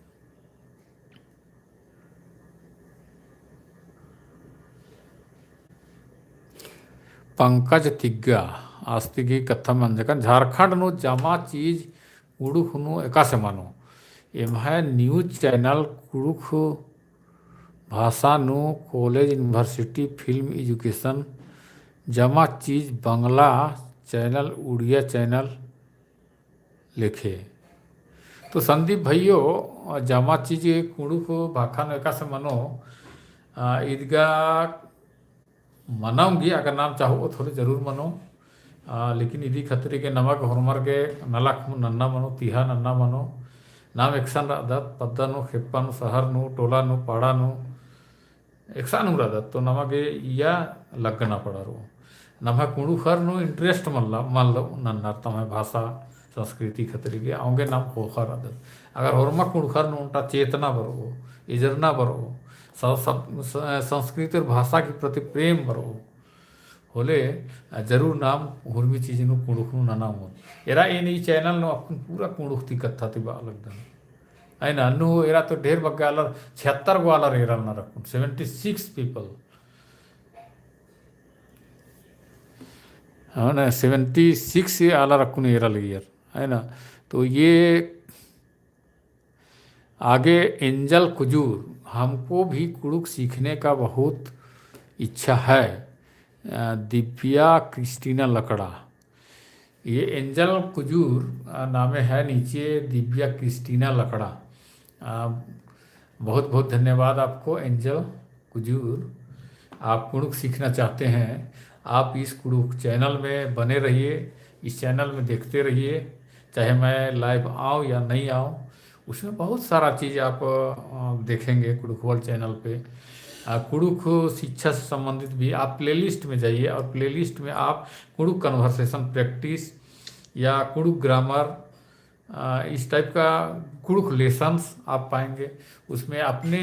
पंकज तिग्गा आस्तिकी कथा मंजकन झारखंड नो जमा चीज कुड़ुख नु एका से मानो एम है न्यूज चैनल कुड़ुख भाषा नु कॉलेज यूनिवर्सिटी फिल्म एजुकेशन जमा चीज बांग्ला चैनल उड़िया चैनल लिखे। तो संदीप भाइयों जमा चीज कुड़ुख भाखा नु एका से मानो ईदगाह मनाऊंगी अगर नाम चाहो थोड़े जरूर मनो लेकिन इदी खतरे के नमक हरमर के नलक नन्ना मनो तिहा नन्ना मनो नाम एक्शन रादत पद्दनु खेप्पनु शहर नु टोला नु पाड़ा नु एक्शन रादत तो नमक या लगना पड़ा रो नम कुड़ुखर नु इंटरेस्ट मान लो नन्ना तमें भाषा संस्कृति खतरे के आऊंगे नाम कोखर आदत अगर हरमा कुड़ुखर नु उनका चेतना बरो इजरना बरो संस्कृत और भाषा के प्रति प्रेम बरो होले जरूर नाम हुर्मी चीज नु कुड़ुख नु नाना हो एरा इन ई चैनल नो अपन पूरा कुड़ुख ती कथा ती बा लगदन है ना नु एरा तो ढेर बग्गालर 76 गो आलर एरा ना रखुन 76 पीपल है ना 76 ये आला रखुन एरा लगियर है ना। तो ये आगे एंजल कुजूर हमको भी कुड़ुक सीखने का बहुत इच्छा है। दिव्या क्रिस्टीना लकड़ा ये एंजल कुजूर नामे है नीचे दिव्या क्रिस्टीना लकड़ा बहुत बहुत धन्यवाद आपको एंजल कुजूर। आप कुड़ुक सीखना चाहते हैं आप इस कुड़ुक चैनल में बने रहिए इस चैनल में देखते रहिए, चाहे मैं लाइव आऊँ या नहीं आऊँ, उसमें बहुत सारा चीज़ आप देखेंगे कुड़ुख वर्ल्ड चैनल पे। कुड़ुख शिक्षा से संबंधित भी आप प्लेलिस्ट में जाइए और प्लेलिस्ट में आप कुड़ुख कन्वर्सेशन प्रैक्टिस या कुड़ुख ग्रामर, इस टाइप का कुड़ुख लेसन्स आप पाएंगे। उसमें अपने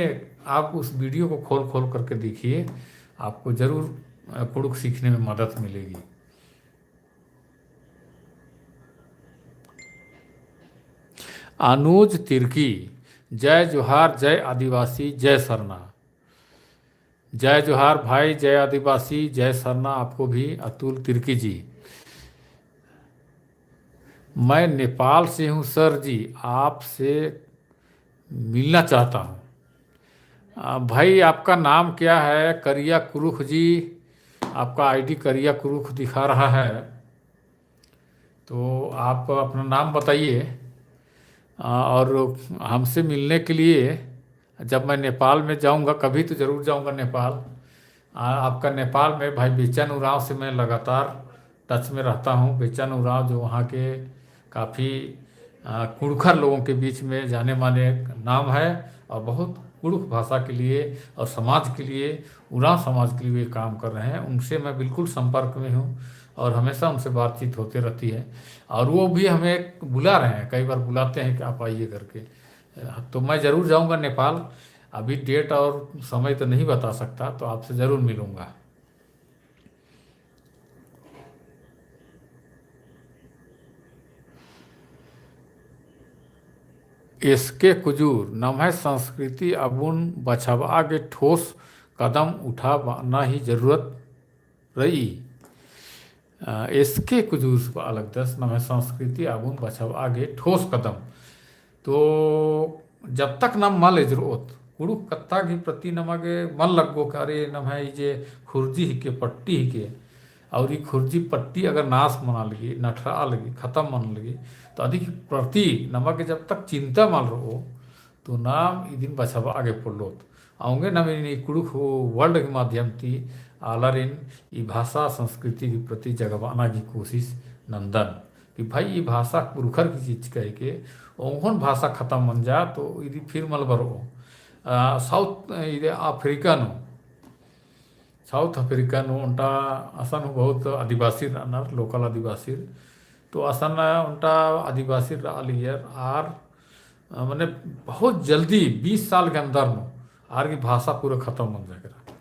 आप उस वीडियो को खोल खोल करके देखिए, आपको ज़रूर कुड़ुख सीखने में मदद मिलेगी। अनुज तिर्की, जय जोहार, जय आदिवासी, जय सरना। जय जोहार भाई, जय आदिवासी, जय सरना आपको भी। अतुल तिर्की जी, मैं नेपाल से हूँ सर जी, आपसे मिलना चाहता हूँ। भाई आपका नाम क्या है? करिया कुरुख जी, आपका आईडी करिया कुरुख दिखा रहा है, तो आप अपना नाम बताइए। और हमसे मिलने के लिए जब मैं नेपाल में जाऊंगा, कभी तो ज़रूर जाऊंगा नेपाल। आपका नेपाल में भाई बेचन उरांव से मैं लगातार टच में रहता हूँ। बेचन उरांव जो वहाँ के काफ़ी कुड़खर लोगों के बीच में जाने माने नाम है, और बहुत कुड़ुख भाषा के लिए और समाज के लिए, उरांव समाज के लिए वे काम कर रहे हैं। उनसे मैं बिल्कुल संपर्क में हूँ और हमेशा उनसे बातचीत होती रहती है, और वो भी हमें बुला रहे हैं, कई बार बुलाते हैं कि आप आइए करके। तो मैं ज़रूर जाऊंगा नेपाल। अभी डेट और समय तो नहीं बता सकता, तो आपसे ज़रूर मिलूंगा। इसके कुजूर नमः संस्कृति अबुन बछवा के ठोस कदम उठाना ही जरूरत रही। इसके कुजूर से अलग दस नमः संस्कृति अबुन बछवा के ठोस कदम। तो जब तक न मल इजरोत कुड़ुक कत्ता के प्रति नमगे मन लगो कि अरे नम है जे खुर्जी ही के पट्टी ही के, और ये खुर्जी पट्टी अगर नाश मना लगी, नठरा लगी, खत्म मन लगी, तो अधिक प्रति नमक जब तक चिंता मल रहो, तो नाम ई दिन बछवा आगे पड़लोत आऊँगे न मेरी कुड़ुक हो वर्ल्ड के माध्यम थी आलरिन ई भाषा संस्कृति के प्रति जगवाना की कोशिश नंदन कि भाई ये भाषा पुरखर की चीज कह के ओहन भाषा खत्म मन जा, तो यदि फिर मलबर हो साउथ इधे अफ्रीकन हो, साउथ अफ्रीकन हो उनटा असन हो बहुत आदिवासी रहना लोकल आदिवासी, तो असन उनटा आदिवासी लियर आर मैंने बहुत जल्दी 20 साल के अंदर नो आर की भाषा पूरा खत्म बन जा करा,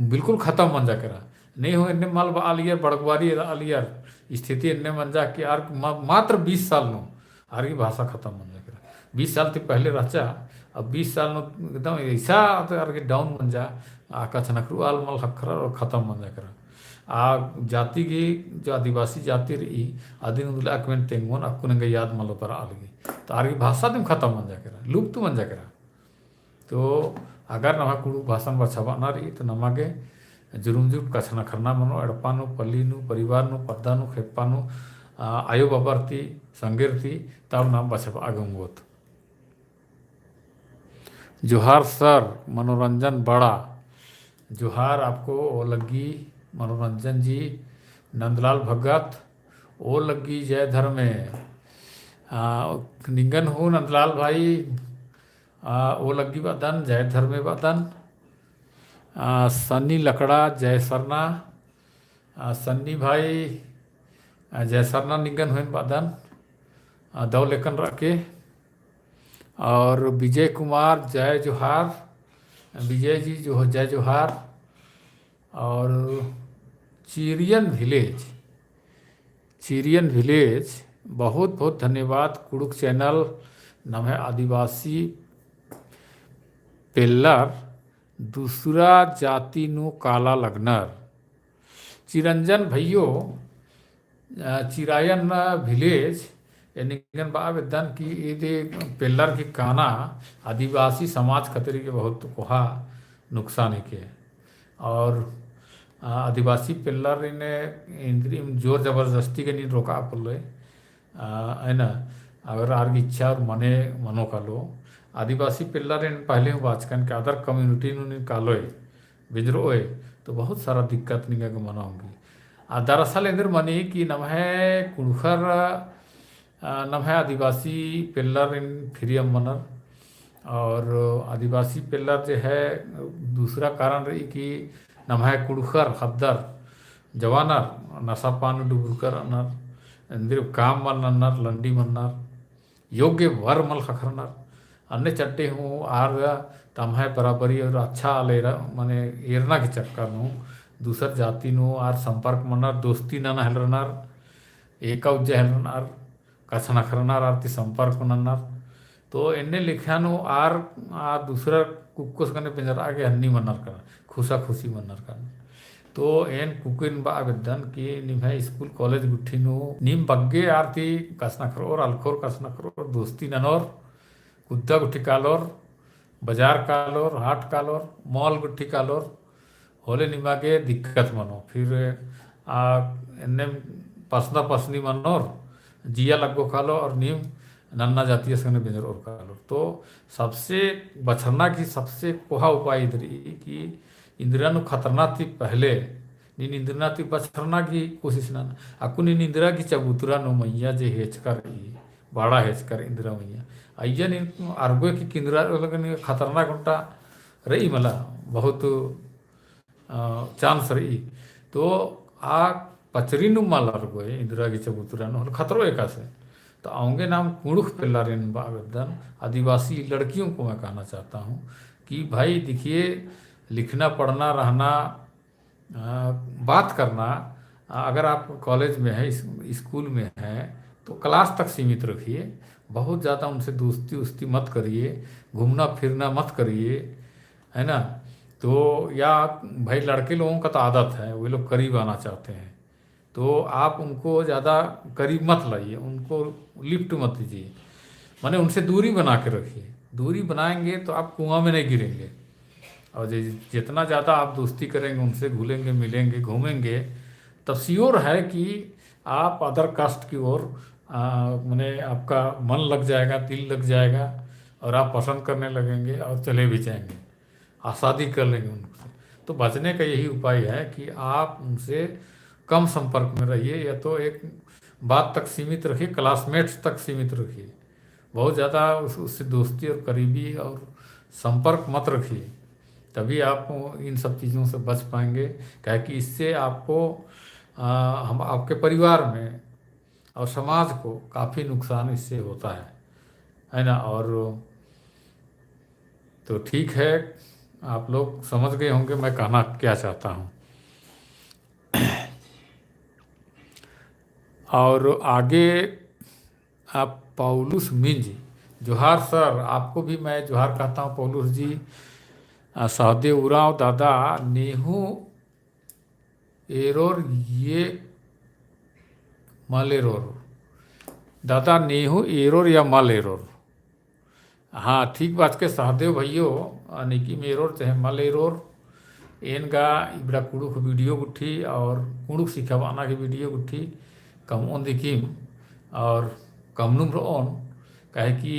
बिल्कुल खत्म बन जा करा। नहीं हो इन्ने माल आलियर बड़गवारी आलियर स्थिति इन्ने बन जा कि आर मात्र 20 साल नो आर की भाषा खत्म बन जा करा। 20 साल तक पहले रचा, अब 20 साल नो एकदम ऐसा आर के डाउन बन जा आकाश नखरू आल मल खखरा और खत्म बन जा करा। जाति की जो आदिवासी जाति रही आदिन उदलाक में तेंगोन अक्कुनंगे याद मलो पर आलगी, तो आर की भाषा तुम खत्म बन जा करा, लुप्त बन जा करा। तो अगर नमा कुड़ू भाषण बछवा ना रही तो नमागे जुरुमजुट कछना खरना मनो एड़पानु पल्लीनु परिवारनु पद्दानु खेप्पानु आयो बाबरती संगेरती तब नाम बछवा आगंगोत। जोहार सर मनोरंजन बड़ा, जोहार आपको ओ लगी मनोरंजन जी, नंदलाल भगत ओ लगी जय धर्मे निंगन हो नंदलाल भाई ओ लगी बदन जय धर्मे बदन। सन्नी लकड़ा जय सरना, सन्नी भाई जय सरना निगन हुए बदन दौ लेकन रखे। और विजय कुमार जय जोहार, विजय जी जो जय जोहार। और चिरियन विलेज, चिरियन विलेज बहुत बहुत धन्यवाद। कुड़ुक चैनल नाम है आदिवासी पेल्लर दूसरा जाति नु काला लगनर। चिरंजन भैयो चिरायन विलेज निगन बादन की ये पेल्लर की काना आदिवासी समाज खतरे के बहुत कोहा नुकसान के। और आदिवासी पेल्लर इंद्री जोर जबरदस्ती के नहीं रोका पड़े है ना, अगर आर की इच्छा और मने मनो का लो आदिवासी पिल्लर पहले वाचकन के अदर कम्युनिटी निकालो विद्रोह तो बहुत सारा दिक्कत नहीं के मनाऊंगी। दरअसल इंद्र मनी की नमः कुणखर नमः आदिवासी पिल्लर इन फिरियम मनर। और आदिवासी पिल्लर जो है दूसरा कारण रही कि नमः कुणखर हद्दर जवानर नसापान डुबुरकर अनर इंद्र काम मन नन्नर लंडी मन्नर योग्य वर मल खखरनर अन्य चट्टे हूँ आर तमह बराबरी और अच्छा लेरा मने एरना के चक्कर नु दूसर जाति नु आर संपर्क मनर दोस्ती नन हेलरनर एक उज्जै हेलरनर कछन खरनर आरती संपर्क मनर। तो इन्ने लिखा नु आर आ दूसरा कुक्कोस कने पिंजर आगे हन्नी मनर कर खुशा खुशी मनर कर। तो एन कुकिन बा आवेदन की निम है स्कूल कॉलेज गुट्ठी नु निम बग्गे आरती कसना करोर अलखोर कसना करोर दोस्ती ननोर कुद्दा गुट्ठी कालोर बाजार कालोर हाट कालोर मॉल गुट्ठी कालोर होले निमागे दिक्कत मनो फिर इन्ने पसना पसनी मनोर जिया लगो कालो और नीम नन्ना जातीय संग बिंजर और कालो। तो सबसे बचरना की सबसे कोहा उपाय इधर कि इंदिरा नु खतरनाक थी पहले नीन इंदिरा थी बचरना की कोशिश ना अकु नीन इंदिरा की चबूतरा नु मैया जे हेचकर बड़ा हेचकर इंदिरा मैया अय्या नीन अर्गो की किंदिरा खतरनाक उल्टा रही मला बहुत चांस रही। तो आ पचरी नु माल अर्गो इंदिरा की चबूतरा नु खतरो एक से। तो आऊंगे नाम कुणुख पिल्लारेन आवेदन आदिवासी लड़कियों को मैं कहना चाहता हूँ कि भाई देखिए लिखना पढ़ना रहना बात करना अगर आप कॉलेज में है स्कूल में है तो क्लास तक सीमित रखिए। बहुत ज़्यादा उनसे दोस्ती उस्ती मत करिए घूमना फिरना मत करिए है ना। तो या भाई लड़के लोगों का तो आदत है वे लोग करीब आना चाहते हैं तो आप उनको ज़्यादा करीब मत लाइए उनको लिफ्ट मत दीजिए माने उनसे दूरी बना के रखिए। दूरी बनाएंगे तो आप कुआं में नहीं गिरेंगे और जितना ज़्यादा आप दोस्ती करेंगे उनसे घुलेंगे मिलेंगे घूमेंगे तब श्योर है कि आप अदर कास्ट की ओर माने आपका मन लग जाएगा दिल लग जाएगा और आप पसंद करने लगेंगे और चले भी जाएंगे शादी कर लेंगे उनसे। तो बचने का यही उपाय है कि आप उनसे कम संपर्क में रहिए या तो एक बात तक सीमित रखिए क्लासमेट्स तक सीमित रखिए बहुत ज़्यादा उससे दोस्ती और करीबी और संपर्क मत रखिए तभी आप इन सब चीज़ों से बच पाएंगे। क्या कि इससे आपको हम आपके परिवार में और समाज को काफ़ी नुकसान इससे होता है ना। और तो ठीक है आप लोग समझ गए होंगे मैं कहना क्या चाहता हूँ। और आगे आप पौलुस मिंज जोहार सर आपको भी मैं जोहार कहता हूँ पौलुस जी सहदेव उराव दादा नेहू एरोर ये मल एरोर दादा नेहू एरोर या मल एरोर हाँ ठीक बात के सहदेव भैयो निकी मेरोर चाहे मल एरोर एनगा इबड़ा कुड़ुक वीडियो गुट्ठी और कुड़ुक सिखावाना की वीडियो गुट्ठी कम ओन दिखीम और कमनुम रोन कहे कि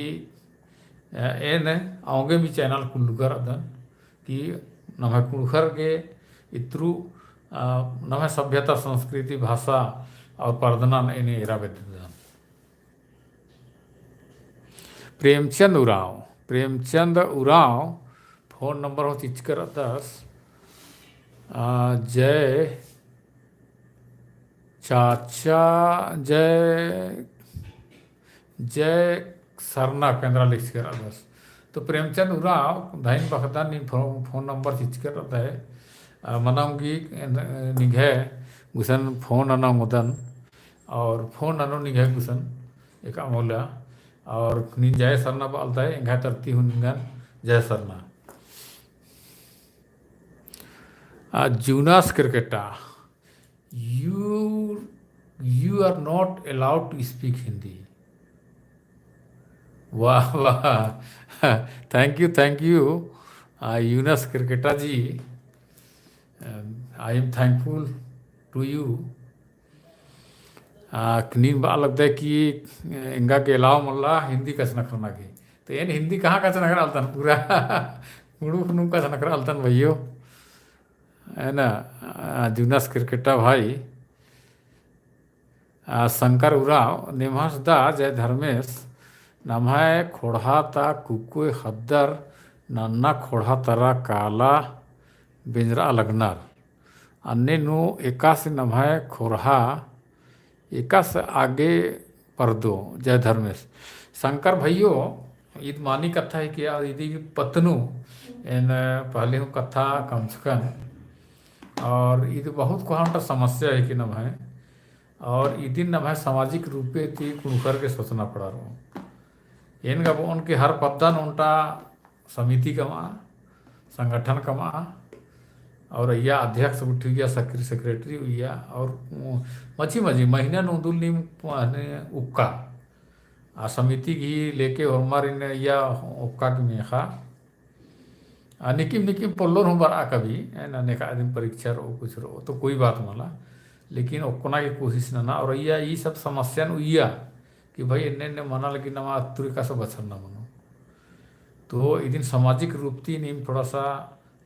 एन आगे भी चैनल कुल्लुकर अदन कि नम्हे कुड़खर के इत्रु नम्हे सभ्यता संस्कृति भाषा और पर्दना इन्हें एरा बेदन प्रेमचंद उराव फोन नंबर हो चिचकर 10 जय चाचा जय सरना केंद्रा लिख कर 10। तो प्रेमचंद उराव धाइन बखदान नी फोन नंबर चिचकर है मनाऊंगी निघे गुसन फोन अना मुदन और फोन अनो निघे गुसन एक अमोला और नी जय सरना बालता है इंघा तरती हूँ निगन जय Sarna जूनास क्रिकेटा you are not allowed to speak Hindi। वाह वाह थैंक यू यूनस क्रिकेटा ji I am thankful to you. नीन बा लगता है कि इंगा के अलावा मल्ला हिंदी कस नखरना की तो एन हिंदी कहाँ कस नखर अलतन पूरा कुड़ुक नु कस नखर अलतन भैयो है ना। जूनस क्रिकेटा भाई शंकर उराव निमहसदा जय धर्मेश नमः खोड़हाता कुकुय हद्दर नन्ना खोड़ा तरा काला बिंजरा लगनर अन्य नु एकास नमः खोरहा एकास आगे पर दो जय धर्मेश शंकर भैयो ईद मानी कथा है कि यार यदि पत्नु इन पहले हूँ कथा कम से कम और ईद बहुत कोहांटा समस्या है कि नम है और ईद दिन नम है सामाजिक रूपे थी कुणकर के सोचना पड़ा रहा इनका उनके हर पद्दन उनका समिति कमा संगठन कमा और या अध्यक्ष उठी गया सेक्रेटरी हुआ और मची मजी महीना नूदुल नीम उक्का आ समिति की लेके हमारे ने या उक्का की मेखा निकिम निकिम पोल्लोर हूँ बरा कभी ना नेका दिन परीक्षा रो कुछ रो तो कोई बात मला लेकिन ओकोना की कोशिश ना और या ये सब समस्या उइया कि भाई इन्ने मना लगी नमा तरीका से बचन ना मनो तो ये दिन सामाजिक रूपती नीम थोड़ा सा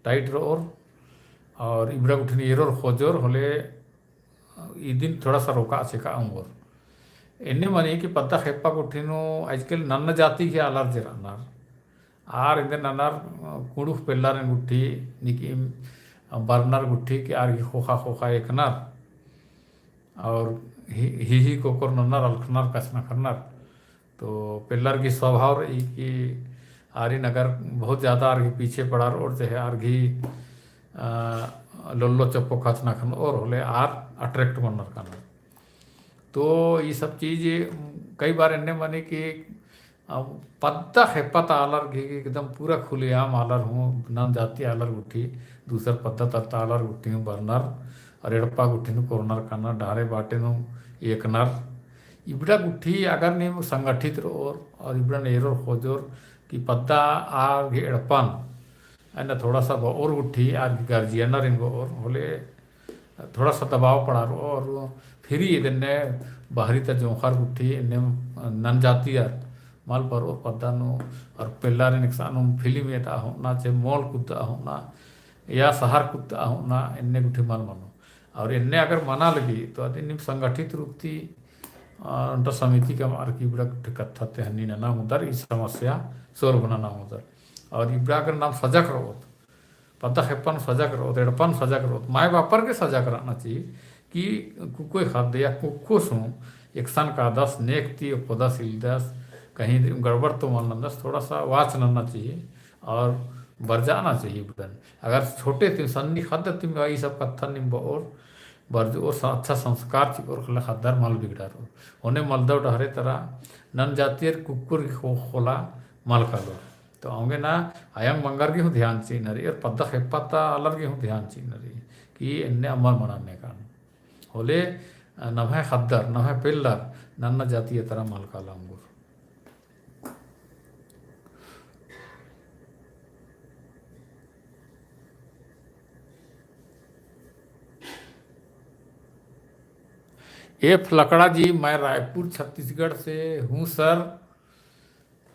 टाइट रो और इबड़ा उठनी एरोर खोजोर होले ये दिन थोड़ा सा रोका चेका अंगोर इन्ने मानी कि पत्ता खेपा उठिनो आजकल नन्न जाति के आलार जरानार आर इंदे ननार कुड़ुख पेल्लार गुट्ठी निकी बर्नर गुट्ठी के आर खोखा खोखा एकनार और ही कोकर नन्नर अलखनार कसना करनार तो पेल्लार की स्वभाव रही कि आरिन अगर बहुत ज़्यादा आर पीछे पड़ा और जो है आर घी लोल्लो चप्पो खाचना खन और होले आर अट्रैक्ट बनर करना तो ये सब चीज़ कई बार इन्ने माने कि पत्ता है पता आलर घी एकदम पूरा खुलेआम आलर हूँ नाम जाती आलर गुट्ठी दूसर पत्ता तत्ता आलर गुट्ठी हूँ बर्नर और एड़पा गुट्ठी नु कोरनर करना डारे बाटे नु एक नर इबड़ा गुट्ठी अगर नहीं संगठित और इबड़ा नेरो खोजोर कि पत्ता आर एड़पन है थोड़ा सा और गुट्ठी आर गार्जियनर इनको और होले थोड़ा सा दबाव पड़ा रो और फिर ये दिन बाहरी तक जोखार गुट्ठी नन जाती यार माल पर और पद्दानो और पेल्लारे निकसानो फिल्म येता होना चाहे मॉल कुत्ता होना या शहर कुत्ता होना इन्ने गुट्ठी माल मनो और इन्ने अगर मना लगी तो इन संगठित रूप थी उनका समिति का मार की बड़ा कथा ते हन्नी ना नाम उधर इस समस्या सोर बना नाम उधर और इबड़ा अगर नाम सजा करो पता खेपन सजा करो एड़पन सजा करो माए बापर के सजा कराना चाहिए कि कुकोई खाद्य या कुको सू एक का 10 नेक थी पौधा सिलदस कहीं गड़बड़ तो मान लंदस थोड़ा सा वाच नना चाहिए और बरजाना चाहिए बटन अगर छोटे थे सन्नी खाद्य तुम ये सब कत्था निम्ब और बर्ज और अच्छा संस्कार थी और खला खाद्दार माल बिगड़ा रो होने मलदव डहरे तरह नन जातीय कुकुर खोला माल का लो तो आऊँगे ना आयंग मंगर की हूँ ध्यान चाहिए नरी और पद्दा खेपता अलग की हूँ ध्यान चाहिए नरी कि इन्ने अमल मनाने का होले नभे खद्दर नभे पिल्लर नन्न जातीय तरह माल का लाऊंगूर एफ लकड़ा जी मैं रायपुर छत्तीसगढ़ से हूँ सर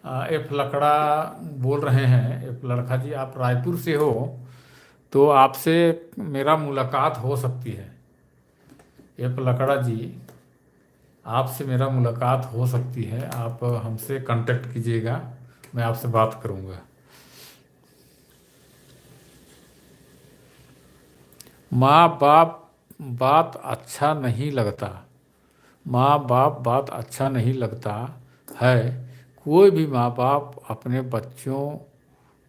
एफ लकड़ा बोल रहे हैं एफ लड़का जी आप रायपुर से हो तो आपसे मेरा मुलाकात हो सकती है एफ लकड़ा जी आपसे मेरा मुलाकात हो सकती है आप हमसे कांटेक्ट कीजिएगा मैं आपसे बात करूँगा माँ बाप बात अच्छा नहीं लगता माँ बाप बात अच्छा नहीं लगता है कोई भी माँ बाप अपने बच्चों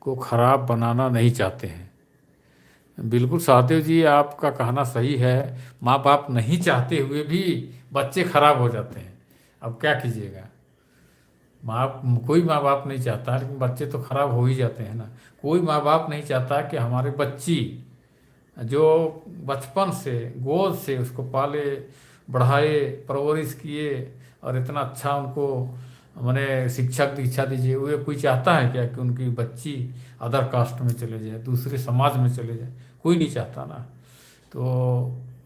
को खराब बनाना नहीं चाहते हैं बिल्कुल सहदेव जी आपका कहना सही है माँ बाप नहीं चाहते हुए भी बच्चे खराब हो जाते हैं अब क्या कीजिएगा कोई माँ बाप नहीं चाहता लेकिन बच्चे तो खराब हो ही जाते हैं ना कोई माँ बाप नहीं चाहता कि हमारे बच्ची जो बचपन से गोद से उसको पाले बढ़ाए परवरिश किए और इतना अच्छा उनको मैंने शिक्षक दीक्षा दीजिए वो कोई चाहता है क्या कि उनकी बच्ची अदर कास्ट में चले जाए दूसरे समाज में चले जाए कोई नहीं चाहता ना तो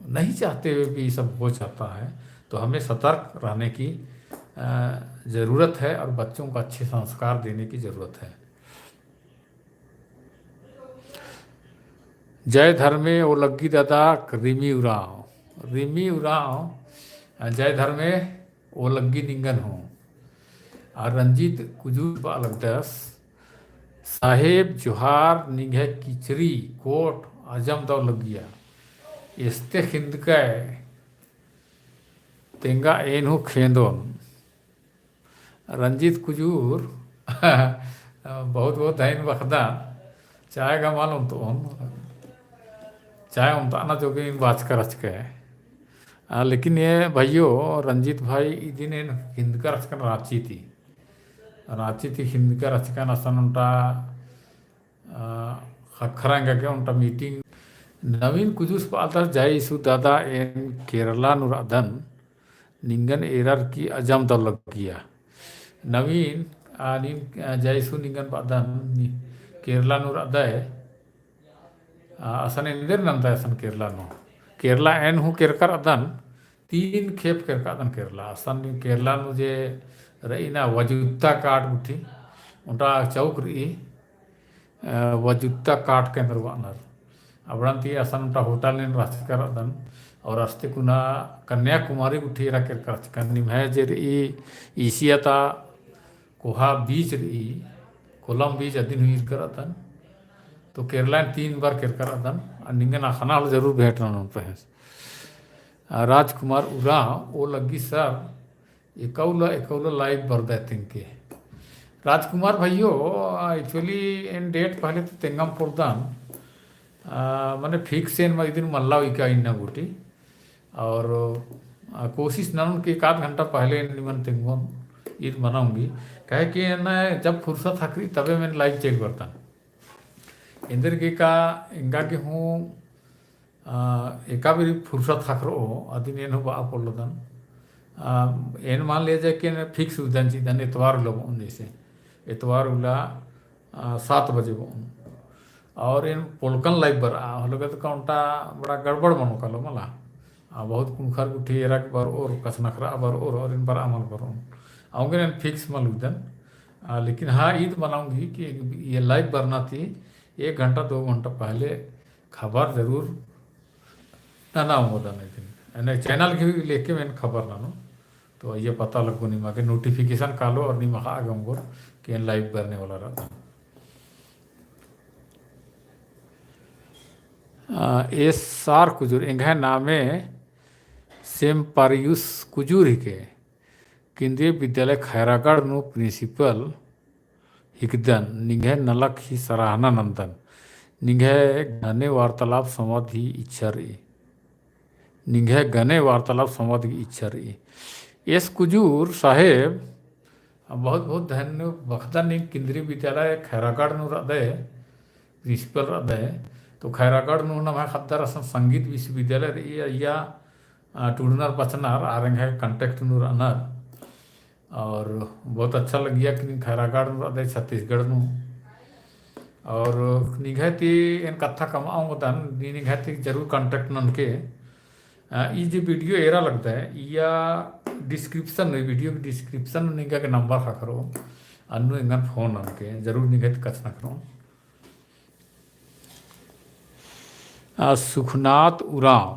नहीं चाहते हुए भी सब हो जाता है तो हमें सतर्क रहने की ज़रूरत है और बच्चों को अच्छे संस्कार देने की ज़रूरत है जय धर्मे ओ लग्गी दादा रिमी उराव जय धर्मे ओ लग्गी निंगन हो और रंजीत कुजूर बालकदस साहेब जोहार निघे किचरी कोट अजम दौ लगिया इस्ते खिंदकाय तेंगा एनहु खेंदोन रंजीत कुजूर बहुत बहुत धैन बखदा चाय का मालूम तो चाय उनता ना जो कि बात कर के लेकिन ये भाइयों रंजीत भाई दिन हिंद का रचकन रांची थी हिंद का रचकन असन उनटा खखरांगा के उनटा मीटिंग नवीन कुजूस पालता जाय इसु दादा एन केरला नुराधन निंगन एरर की अजम दल किया नवीन आनिन जयसु निंगन पादन केरला नुरादय असन इंदर नंदा असन केरला एन हूँ केरकर अदन 3 खेप केरका अदन केरला असन केरला नु जे रही ना वजुत्ता काट उठी उनटा चौक रही वजुत्ता काट के अंदर वानर अबड़ंती असन उनटा होटल ने राजकर अदन और रास्ते कुना कन्याकुमारी उठी रा केरकर कन्निम है जे रही ईसियाता कोहा बीच रही कोलम बीच अदिन हुई कर अदन तो केरला 3 बार केरकर अदन निंगन आखना जरूर भेंटना उन पे राजकुमार उराव वो लगी सर एकौला लाइव बरदा तिनके राजकुमार भाइयों एक्चुअली इन डेट पहले तो तेंगम पुरदान माने फिक्स एन दिन मल्ला इका इन्ना गोटी और कोशिश नन के 1 आध घंटा पहले निमन तेंगम ईद मनाऊंगी कहे कि ना जब फुर्सत हकरी तबे मैंने लाइव चेक करता इंदर के का इंगा के हूँ एका भी फुर्सत हकरो अदिन एन बा पड़दन एन मान लिया जाए कि फिक्स उदन चीदन इतवार लोग जैसे इतवार उला 7 बजे बोन और इन पोलकन लाइव बर हलोगे तो काउंटा बड़ा गड़बड़ मनो कलो मला बहुत कुनखर उठी एरक बर और कसनखरा बर और इन पर अमल बर आऊँगे फिक्स मलूदन लेकिन हाँ ईद मनाऊंगी कि ये लाइव बरना थी 1 घंटा 2 घंटा पहले खबर जरूर ना होता नहीं चैनल की भी लेके मैंने खबर ना तो ये पता लगो निमा के नोटिफिकेशन कालो और निमा आ गमगो कि लाइव करने वाला रहा एस सार कुजूर इंघे नामे सेम पारियुस कुजूर ही के केंद्रीय विद्यालय खैरागढ़ नु प्रिंसिपल हिकदन निघे नलक ही सराहना नंदन निघे घने वार्तालाप संवाद ही इच्छा रही निघे घने वार्तालाप संवाद की इच्छा रही एस कुजूर साहेब बहुत बहुत धन्य बखदा नि केंद्रीय विद्यालय खैरागढ़ नु रदे प्रिंसिपल रदे तो खैरागढ़ नु नमा खद्दर असन संगीत विश्वविद्यालय रही या टूडनर पचनार आरंग है कंटेक्ट नु रनर और बहुत अच्छा लग गया कि खैरागढ़ नु छत्तीसगढ़ नु और निघाती इन कथा कमाऊंगा तन निघाती जरूर कांटेक्ट नन के ये जो वीडियो एरा लगता है या डिस्क्रिप्शन में वीडियो की डिस्क्रिप्शन में निघा के नंबर खा करो अनु इंगन फोन नन के जरूर निघाती कच ना करो सुखनाथ उराव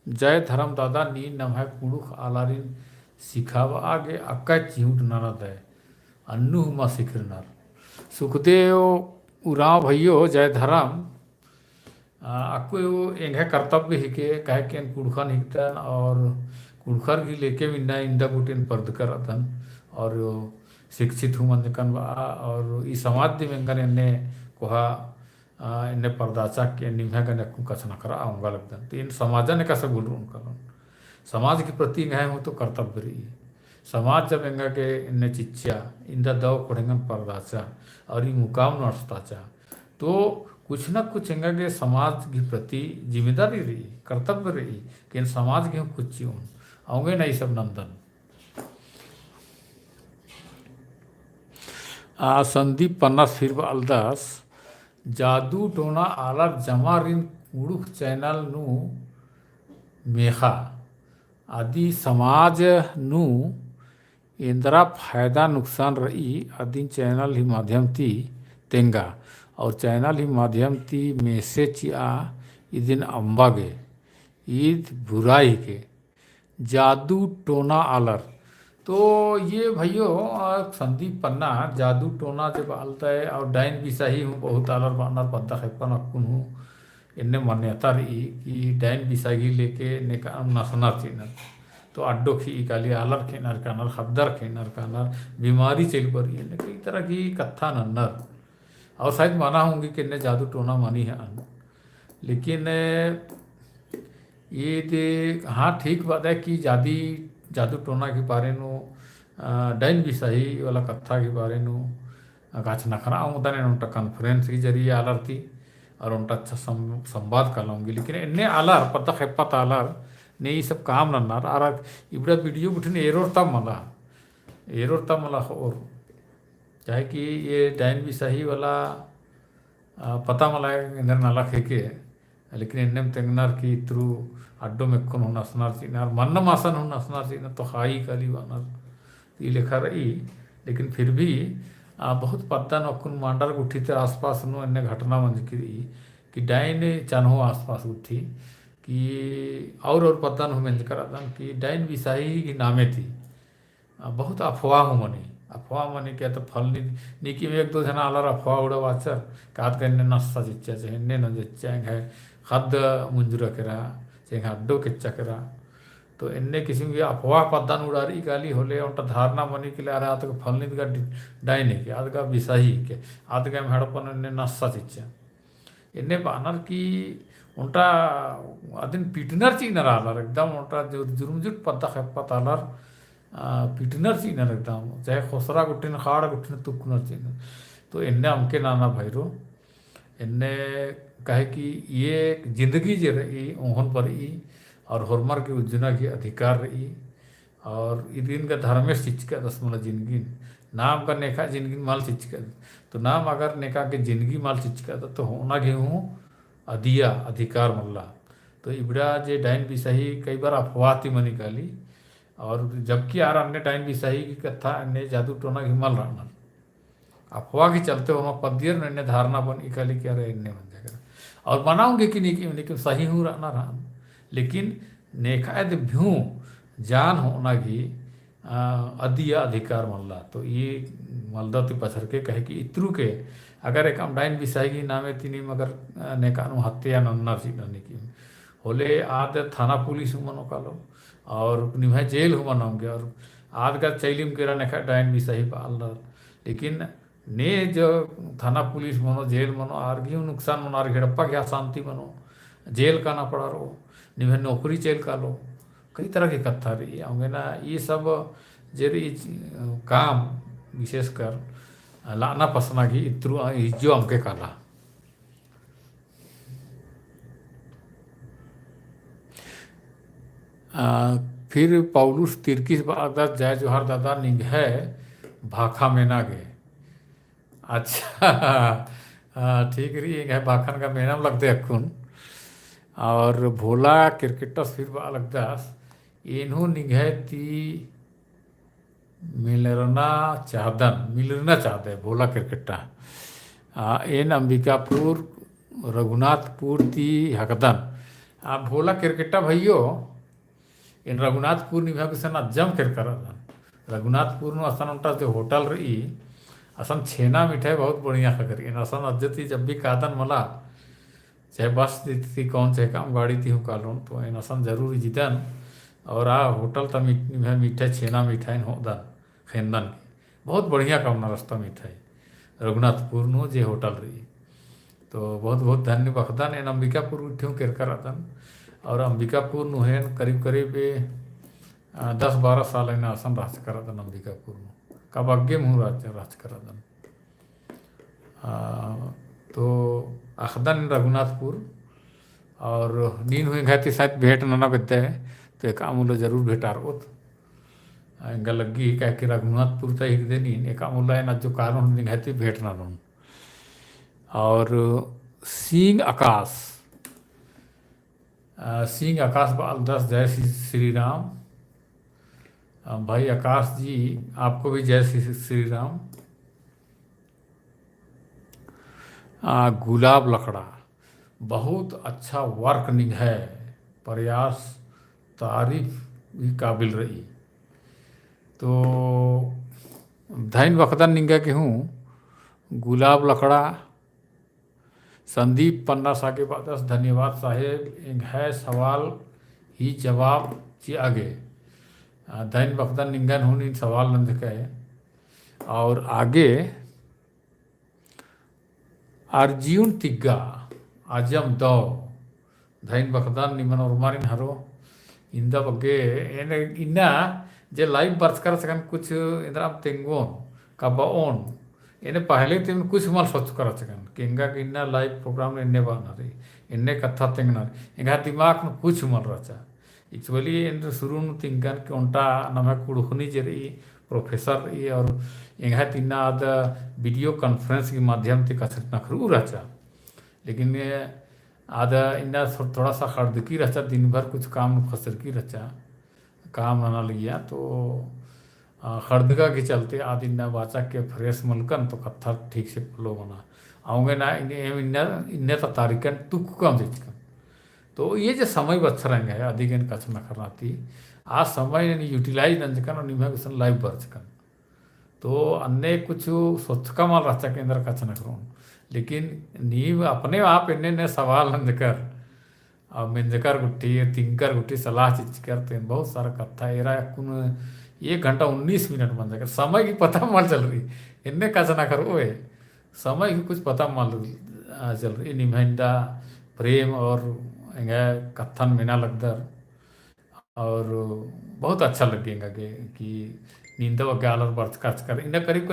जय धर्म दादा नी नम है कुड़ुख आलारिन सिखाव आगे अक्का चिहुट नरद है अन्नु हुमा सिखर नर सुखदेव उराव भैयो जय धर्म आपको एंगे कर्तव्य हिके कहे कि कुड़खन हिकतन और कुड़खर की लेके बिना इंदा बुटिन पर्द करतन और शिक्षित हुमन कन और इस समाज दिमेंगन इन्ने कोहा इन्ने पर्दाचा के निम्हा का नक्कू कचना करा आऊंगा लगता तो इन समाज ने कैसे बोल उनका समाज के प्रति गए हो तो कर्तव्य रही समाज जब इंगा के इन्ने चिच्चा इंदा दव पड़ेंगन पर्दाचा और ये मुकाम नर्सताचा तो कुछ न कुछ इंगा के समाज के प्रति जिम्मेदारी रही कर्तव्य रही कि इन समाज के कुछ चीज आऊंगे नहीं सब नंदन संदीप पन्ना फिर अलदास जादू टोना आलर जमा रिन कुड़ुख चैनल नु मेखा आदि समाज नु इंदरा फायदा नुकसान रही आदि चैनल ही माध्यम थी तेंगा और चैनल ही माध्यम थी मैसेज आ दिन अम्बागे ईद बुराई के जादू टोना आलर। तो ये भाइयों संदीप पन्ना जादू टोना जब आलता है और डाइन बिसाही हूँ बहुत आलर बानर पद्दा खेपन अक्कुन हूँ। इन्हें मान्यता रही कि डाइन बिसाही लेके नेका नसना चीनर तो अड्डो खी काली आलर खेनर कानर खद्दर खेनर कानर बीमारी चल पड़ी है कई तरह की कत्था नन्नर और शायद माना होंगी कि इन्हें जादू टोना मानी है लेकिन ये दे हाँ ठीक बात है कि जादू टोना के बारे नो डाइन भी सही वाला कथा के बारे नो गाछ नखरा उदने उनका कॉन्फ्रेंस के जरिए आलर थी और उनका अच्छा संवाद कर लेकिन इन्हें आलर पता खेपत आलर ने ये सब काम नन्नार आर इबड़ा वीडियो बुठिन एरोर तब मला और चाहे कि ये डाइन भी सही वाला पता मला इंदर नाला खेके लेकिन इन्हें तेंगनार की थ्रू अड्डो में कौन हूँ नसनार चीनार मन मासन हूँ नसनार चीना तो हाई काली वानर ये लिखा रही लेकिन फिर भी बहुत पत्ता नकुन मांडर उठी थे आसपास नो इन्हें घटना मंज की कि डाइन चानो आसपास उठी कि और पत्ता नो मंज करा कि डाइन विसाही की नामे थी बहुत अफवाह हूँ मनी अफवाह मनी क्या तो फल निकी में एक दो जना आलर अफवाह उड़ा वाचर कात करने नस्सा जिच्चा चाहे न जिच्चा है खद मुंजुरा करा चाहे अड्डो किच्चा करा तो इन्ने किसी की अफवाह पद्दान उड़ारी काली होले उनका धारणा मनी के लिए आ रहा तो फल निद का डाइन के आद का विसाही के आद का हेड़पन इन्ने नस्सा चिच्चा इन्ने बानर की उनका अदिन पीटनर चीनर आलर एकदम उनका जो जुर्मजुट पद्दा खेपत आलर पीटनर चीनर एकदम चाहे खोसरा गुट्टिन खाड़ गुट्टिन तुक्नर चीनर तो इन्ने हमके नाना भैरो इन्ने कहे कि ये जिंदगी जे रही ओहन पर ई और होरमर की उज्जना की अधिकार रही और दिन का धर्मेश चिचका दस मला जिंदगी नाम का नेका जिंदगी माल चिचका तो नाम अगर नेका के जिंदगी माल चिचका तो होना गेहूँ अधिया अधिकार मल्ला तो इबड़ा जे डाइन भी सही कई बार अफवाह थी मनी काली और जबकि यार अन्य डाइन भी सही की कथा अन्य जादू टोना हिमाल रहना अफवाह के चलते हो पद्यर ने धारणा बन इकाली क्या रहे इन्ने बन जाकर और बनाऊंगे कि नहीं लेकिन सही हूँ रहना रहा लेकिन नेकायद भ्यू जान होना की अधिया अधिकार मल्ला तो ये मलदा तो पछर के कहे कि इत्रु के अगर एक डाइन विसाई की नामे तीनी मगर नेकानु हत्या नन्ना सी नन्नी की होले आद थाना पुलिस मनो कालो और निभाए जेल हो मनाओगे और आद का चैलिम केरा नेका डाइन विसाई पाल लेकिन ने जो थाना पुलिस मनो जेल मनो आर्ग्यू नुकसान मनो आर घेड़प्पा क्या शांति मनो जेल का ना पड़ा रो निभाए नौकरी चेल का लो कई तरह की कथा रही होंगे ना ये सब जेरी काम विशेषकर लाना पसना की इत्रु जो हमके काला फिर पौलुस तिरकिस बागदाद जय जोहर दादा निंग है भाखा में ना गए अच्छा ठीक रही है भाखन का मेहनम लगते अखुन और भोला क्रिकेटर फिर लगदास इन्हों निगह ती मिलना चाहते भोला क्रिकेटर इन अंबिकापुर रघुनाथपुर ती हकदन भोला क्रिकेटर भैयो इन रघुनाथपुर निभा के अज्जम क्रिकेटर रघुनाथपुर नो असन उनटा जो होटल रही असन छेना मिठाई बहुत बढ़िया खकर इन असन अज्जती जब भी कादन मला चाहे बस थी कौन चाहे काम गाड़ी थी हूँ कालोन तो इन असन जरूर जिदन और होटल तो मीठे छेना मिठाई होदन खेंदन की बहुत बढ़िया कमना रास्ता मिठाई रघुनाथपुर नो जे होटल रही तो बहुत बहुत धन्य बखदन इन अंबिकापुर उठ्यूँ किरकर आदन और अंबिकापुर नुहेन करीब करीब 10-12 साल इन आसन राज करादन अंबिकापुर नु कब अग्गे मुँह राज करादन तो अखदन रघुनाथपुर और नीन हुए घाती शायद भेंट नाना बेते है तो एक आमूल जरूर भेटार होत इंगा लगी कह के रघुनाथपुर तक एक दिन एक आमूल है ना जो कारण निघाती भेंट ना लोन और सिंह आकाश बाल 10 जय श्री राम भाई आकाश जी आपको भी जय श्री राम गुलाब लकड़ा बहुत अच्छा वर्क निग है प्रयास तारीफ भी काबिल रही। तो धाइन वखदन निंगा के हूँ गुलाब लकड़ा संदीप पन्ना साके बादस धन्यवाद साहेब एक है सवाल ही जवाब ची आगे धाइन वखदन निंगन हूँ इन सवाल नंद के और आगे अर्जुन तिग्गा आजम दो धाइन वखदन निमन और मारिन हरो इंदा बगे इन्ना जे लाइव बर्थ कर सकन कुछ इंद्रा तेंगोन काबाओन इन्हें पहले तो कुछ माल सोच कर सकन कि इनका कि इन्ना लाइव प्रोग्राम ने इन्ने बना रही इन्ने कथा तेंगना इनका दिमाग में कुछ माल रचा एक्चुअली इन शुरू में तिंगन कि उनटा नमे कुड़खनी जरी प्रोफेसर ये और इनका तिन्ना आद वीडियो कॉन्फ्रेंस के माध्यम से कसरत नखरू रचा लेकिन आधा इन्ना थोड़ा सा खर्दकी रचा दिन भर कुछ काम खसरकी रचा काम ना लिया तो खर्दका के चलते आदि इन्ना वाचा के फ्रेश मलकन तो कत्था ठीक से फ्लो बना आऊँगे ना इन्ने तो तारीखन तुक कम देचकन तो ये जो समय बच्चा रहेंगे है अधिक इन कच्छ न करना थी आज समय यूटिलाइज नंजकन और निम्हा कुछ लाइव बर्चकन तो अन्य कुछ सोच का माल रास्ता के अंदर कच्छ न करूँ लेकिन नीव अपने आप इन्ने सवाल नंजकर और मिंजकर गुट्ठी तिंकर गुट्ठी सलाह चीज करते बहुत सारा कथा एरा कुन 1 घंटा 19 मिनट बन जाकर समय की पता माल चल रही इन्ने कच्छ ना करो समय की कुछ पता माल चल रही निम्हिंदा प्रेम और कथन मीना लगदर और बहुत अच्छा लगेगा कि नींद वगैरह बर्थ खर्च कर इन्हें करीब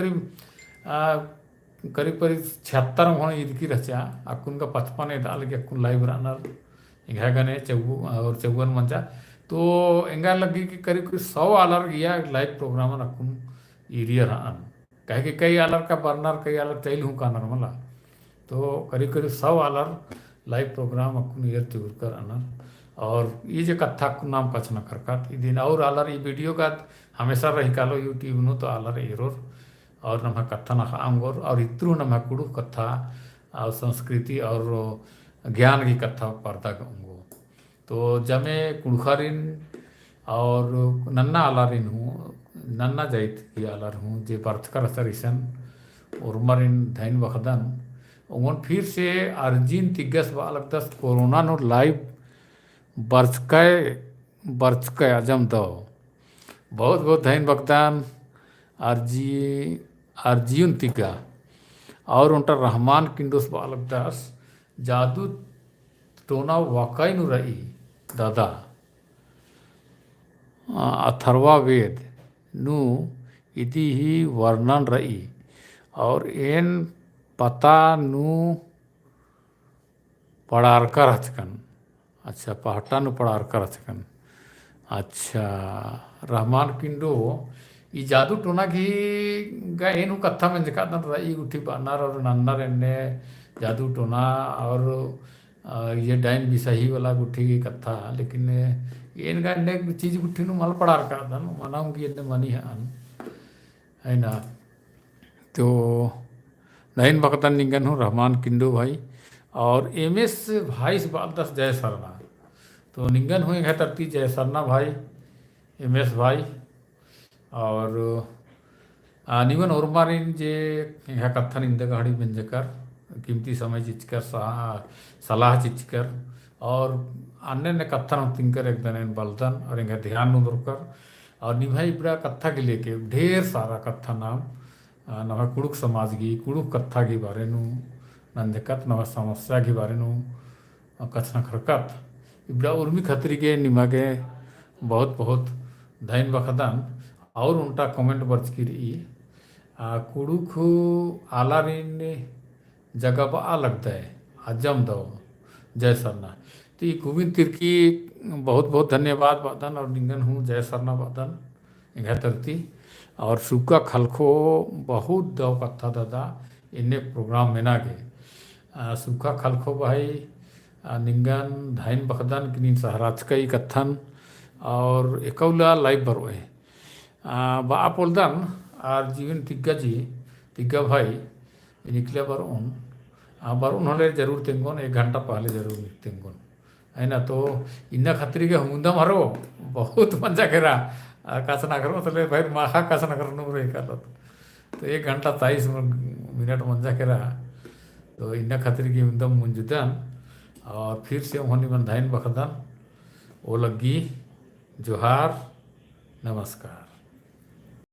करीब 76 होने ईद की रचा अकुन का 55 डाल के अकुन लाइव रनर इंगा गने और 54 मंचा तो इंगा लगी कि करीब 100 आलर गया लाइव प्रोग्राम अकुन एरिया रहन कहे कि कई आलर का बर्नर कई आलर चैल हूँ का नर्मला तो करीब 100 आलर लाइव प्रोग्राम अकुन ईयर त्योर कर अनर और ये जो कथा को नाम कच न करकत ई दिन और आलर ये वीडियो का हमेशा रही कालो यूट्यूब नो तो आलर एरोर और नम्हा कथा ना आंगोर और इत्रु नम्हा कुड़ू कथा और संस्कृति और ज्ञान की कथा पर्दा गंगो तो जमे कुड़खारिन और नन्ना आलारिन हूँ नन्ना जाइत की आलार हूँ जे बर्थ कर सरिसन उर्मरिन धैन वखदन उन फिर से अर्जिन तिगस बालकदस कोरोना नो लाइव बर्थ कै अजम दो बहुत बहुत धैन वखदन अर्जियन तिगा और उनका रहमान किंडोस बालकदास जादू टोना वाकई नु रही दादा अथर्वा वेद नु इति ही वर्णन रही और एन पता नु पढ़ारकर हचकन अच्छा पहटा नु पढ़ारकर हचकन अच्छा रहमान किंडो ई जादू टोना की गा एनु कथा में दिखा रही उठी बानर और नन्नर एने जादू टोना और ये डाइन बिसही वाला गुट्ठी की कथा लेकिन इनका इन्ने चीज गुट्ठी नु मल पड़ा रखा था मनाऊंगी इन्ने मनी है ना तो नईन भक्तन निंगन हूँ रहमान किंडो भाई और MS भाई से बाल 10 जय सरना तो निंगन हुए है तरती जय सरना भाई MS भाई और निवन और मारिन जे यहाँ कथन इंद गाड़ी बिंजकर कीमती समय चिचकर सलाह चिचकर और अन्य ने कथन तिंकर एक दिन बलदन और इनका ध्यान कर और निभाई बड़ा कथा के लेके ढेर सारा कथा नाम नवा कुड़ुक समाज की कुड़ुक कथा के बारे नंदकत नवा समस्या के बारे कथन खरकत इबड़ा उर्मी खतरी के निमा के बहुत बहुत धैन बखदन और उनका कमेंट बर्च की कुड़ुक आलारिन जगह बा लगता है अजम दो जय सरना तो ये गोविंद तिर्की बहुत बहुत धन्यवाद बादन और निंगन हूँ जय सरना बादन इन्हें तरती और सूखा खलखो बहुत दो कथा दादा इन्हें प्रोग्राम में ना गए सूखा खलखो भाई निंगन धाइन बखदन की सहराज कई कथन और एकौला लाइव बरोए बा पोलदन और जीवन तिग्गा भाई निकले बार उन हले जरूर तेंगोन 1 घंटा पहले जरूर तेंगोन है ना। तो इन्ना खातिर के हुंदा मारो बहुत मजा करा कसना करो मतलब भाई माखा कसना करो नुरे कर तो 1 घंटा 23 मिनट मजा करा। तो इन्ना खातिर की एकदम मुंजुदन और फिर से होनी बंधाइन बखदन ओ लगी जोहार नमस्कार।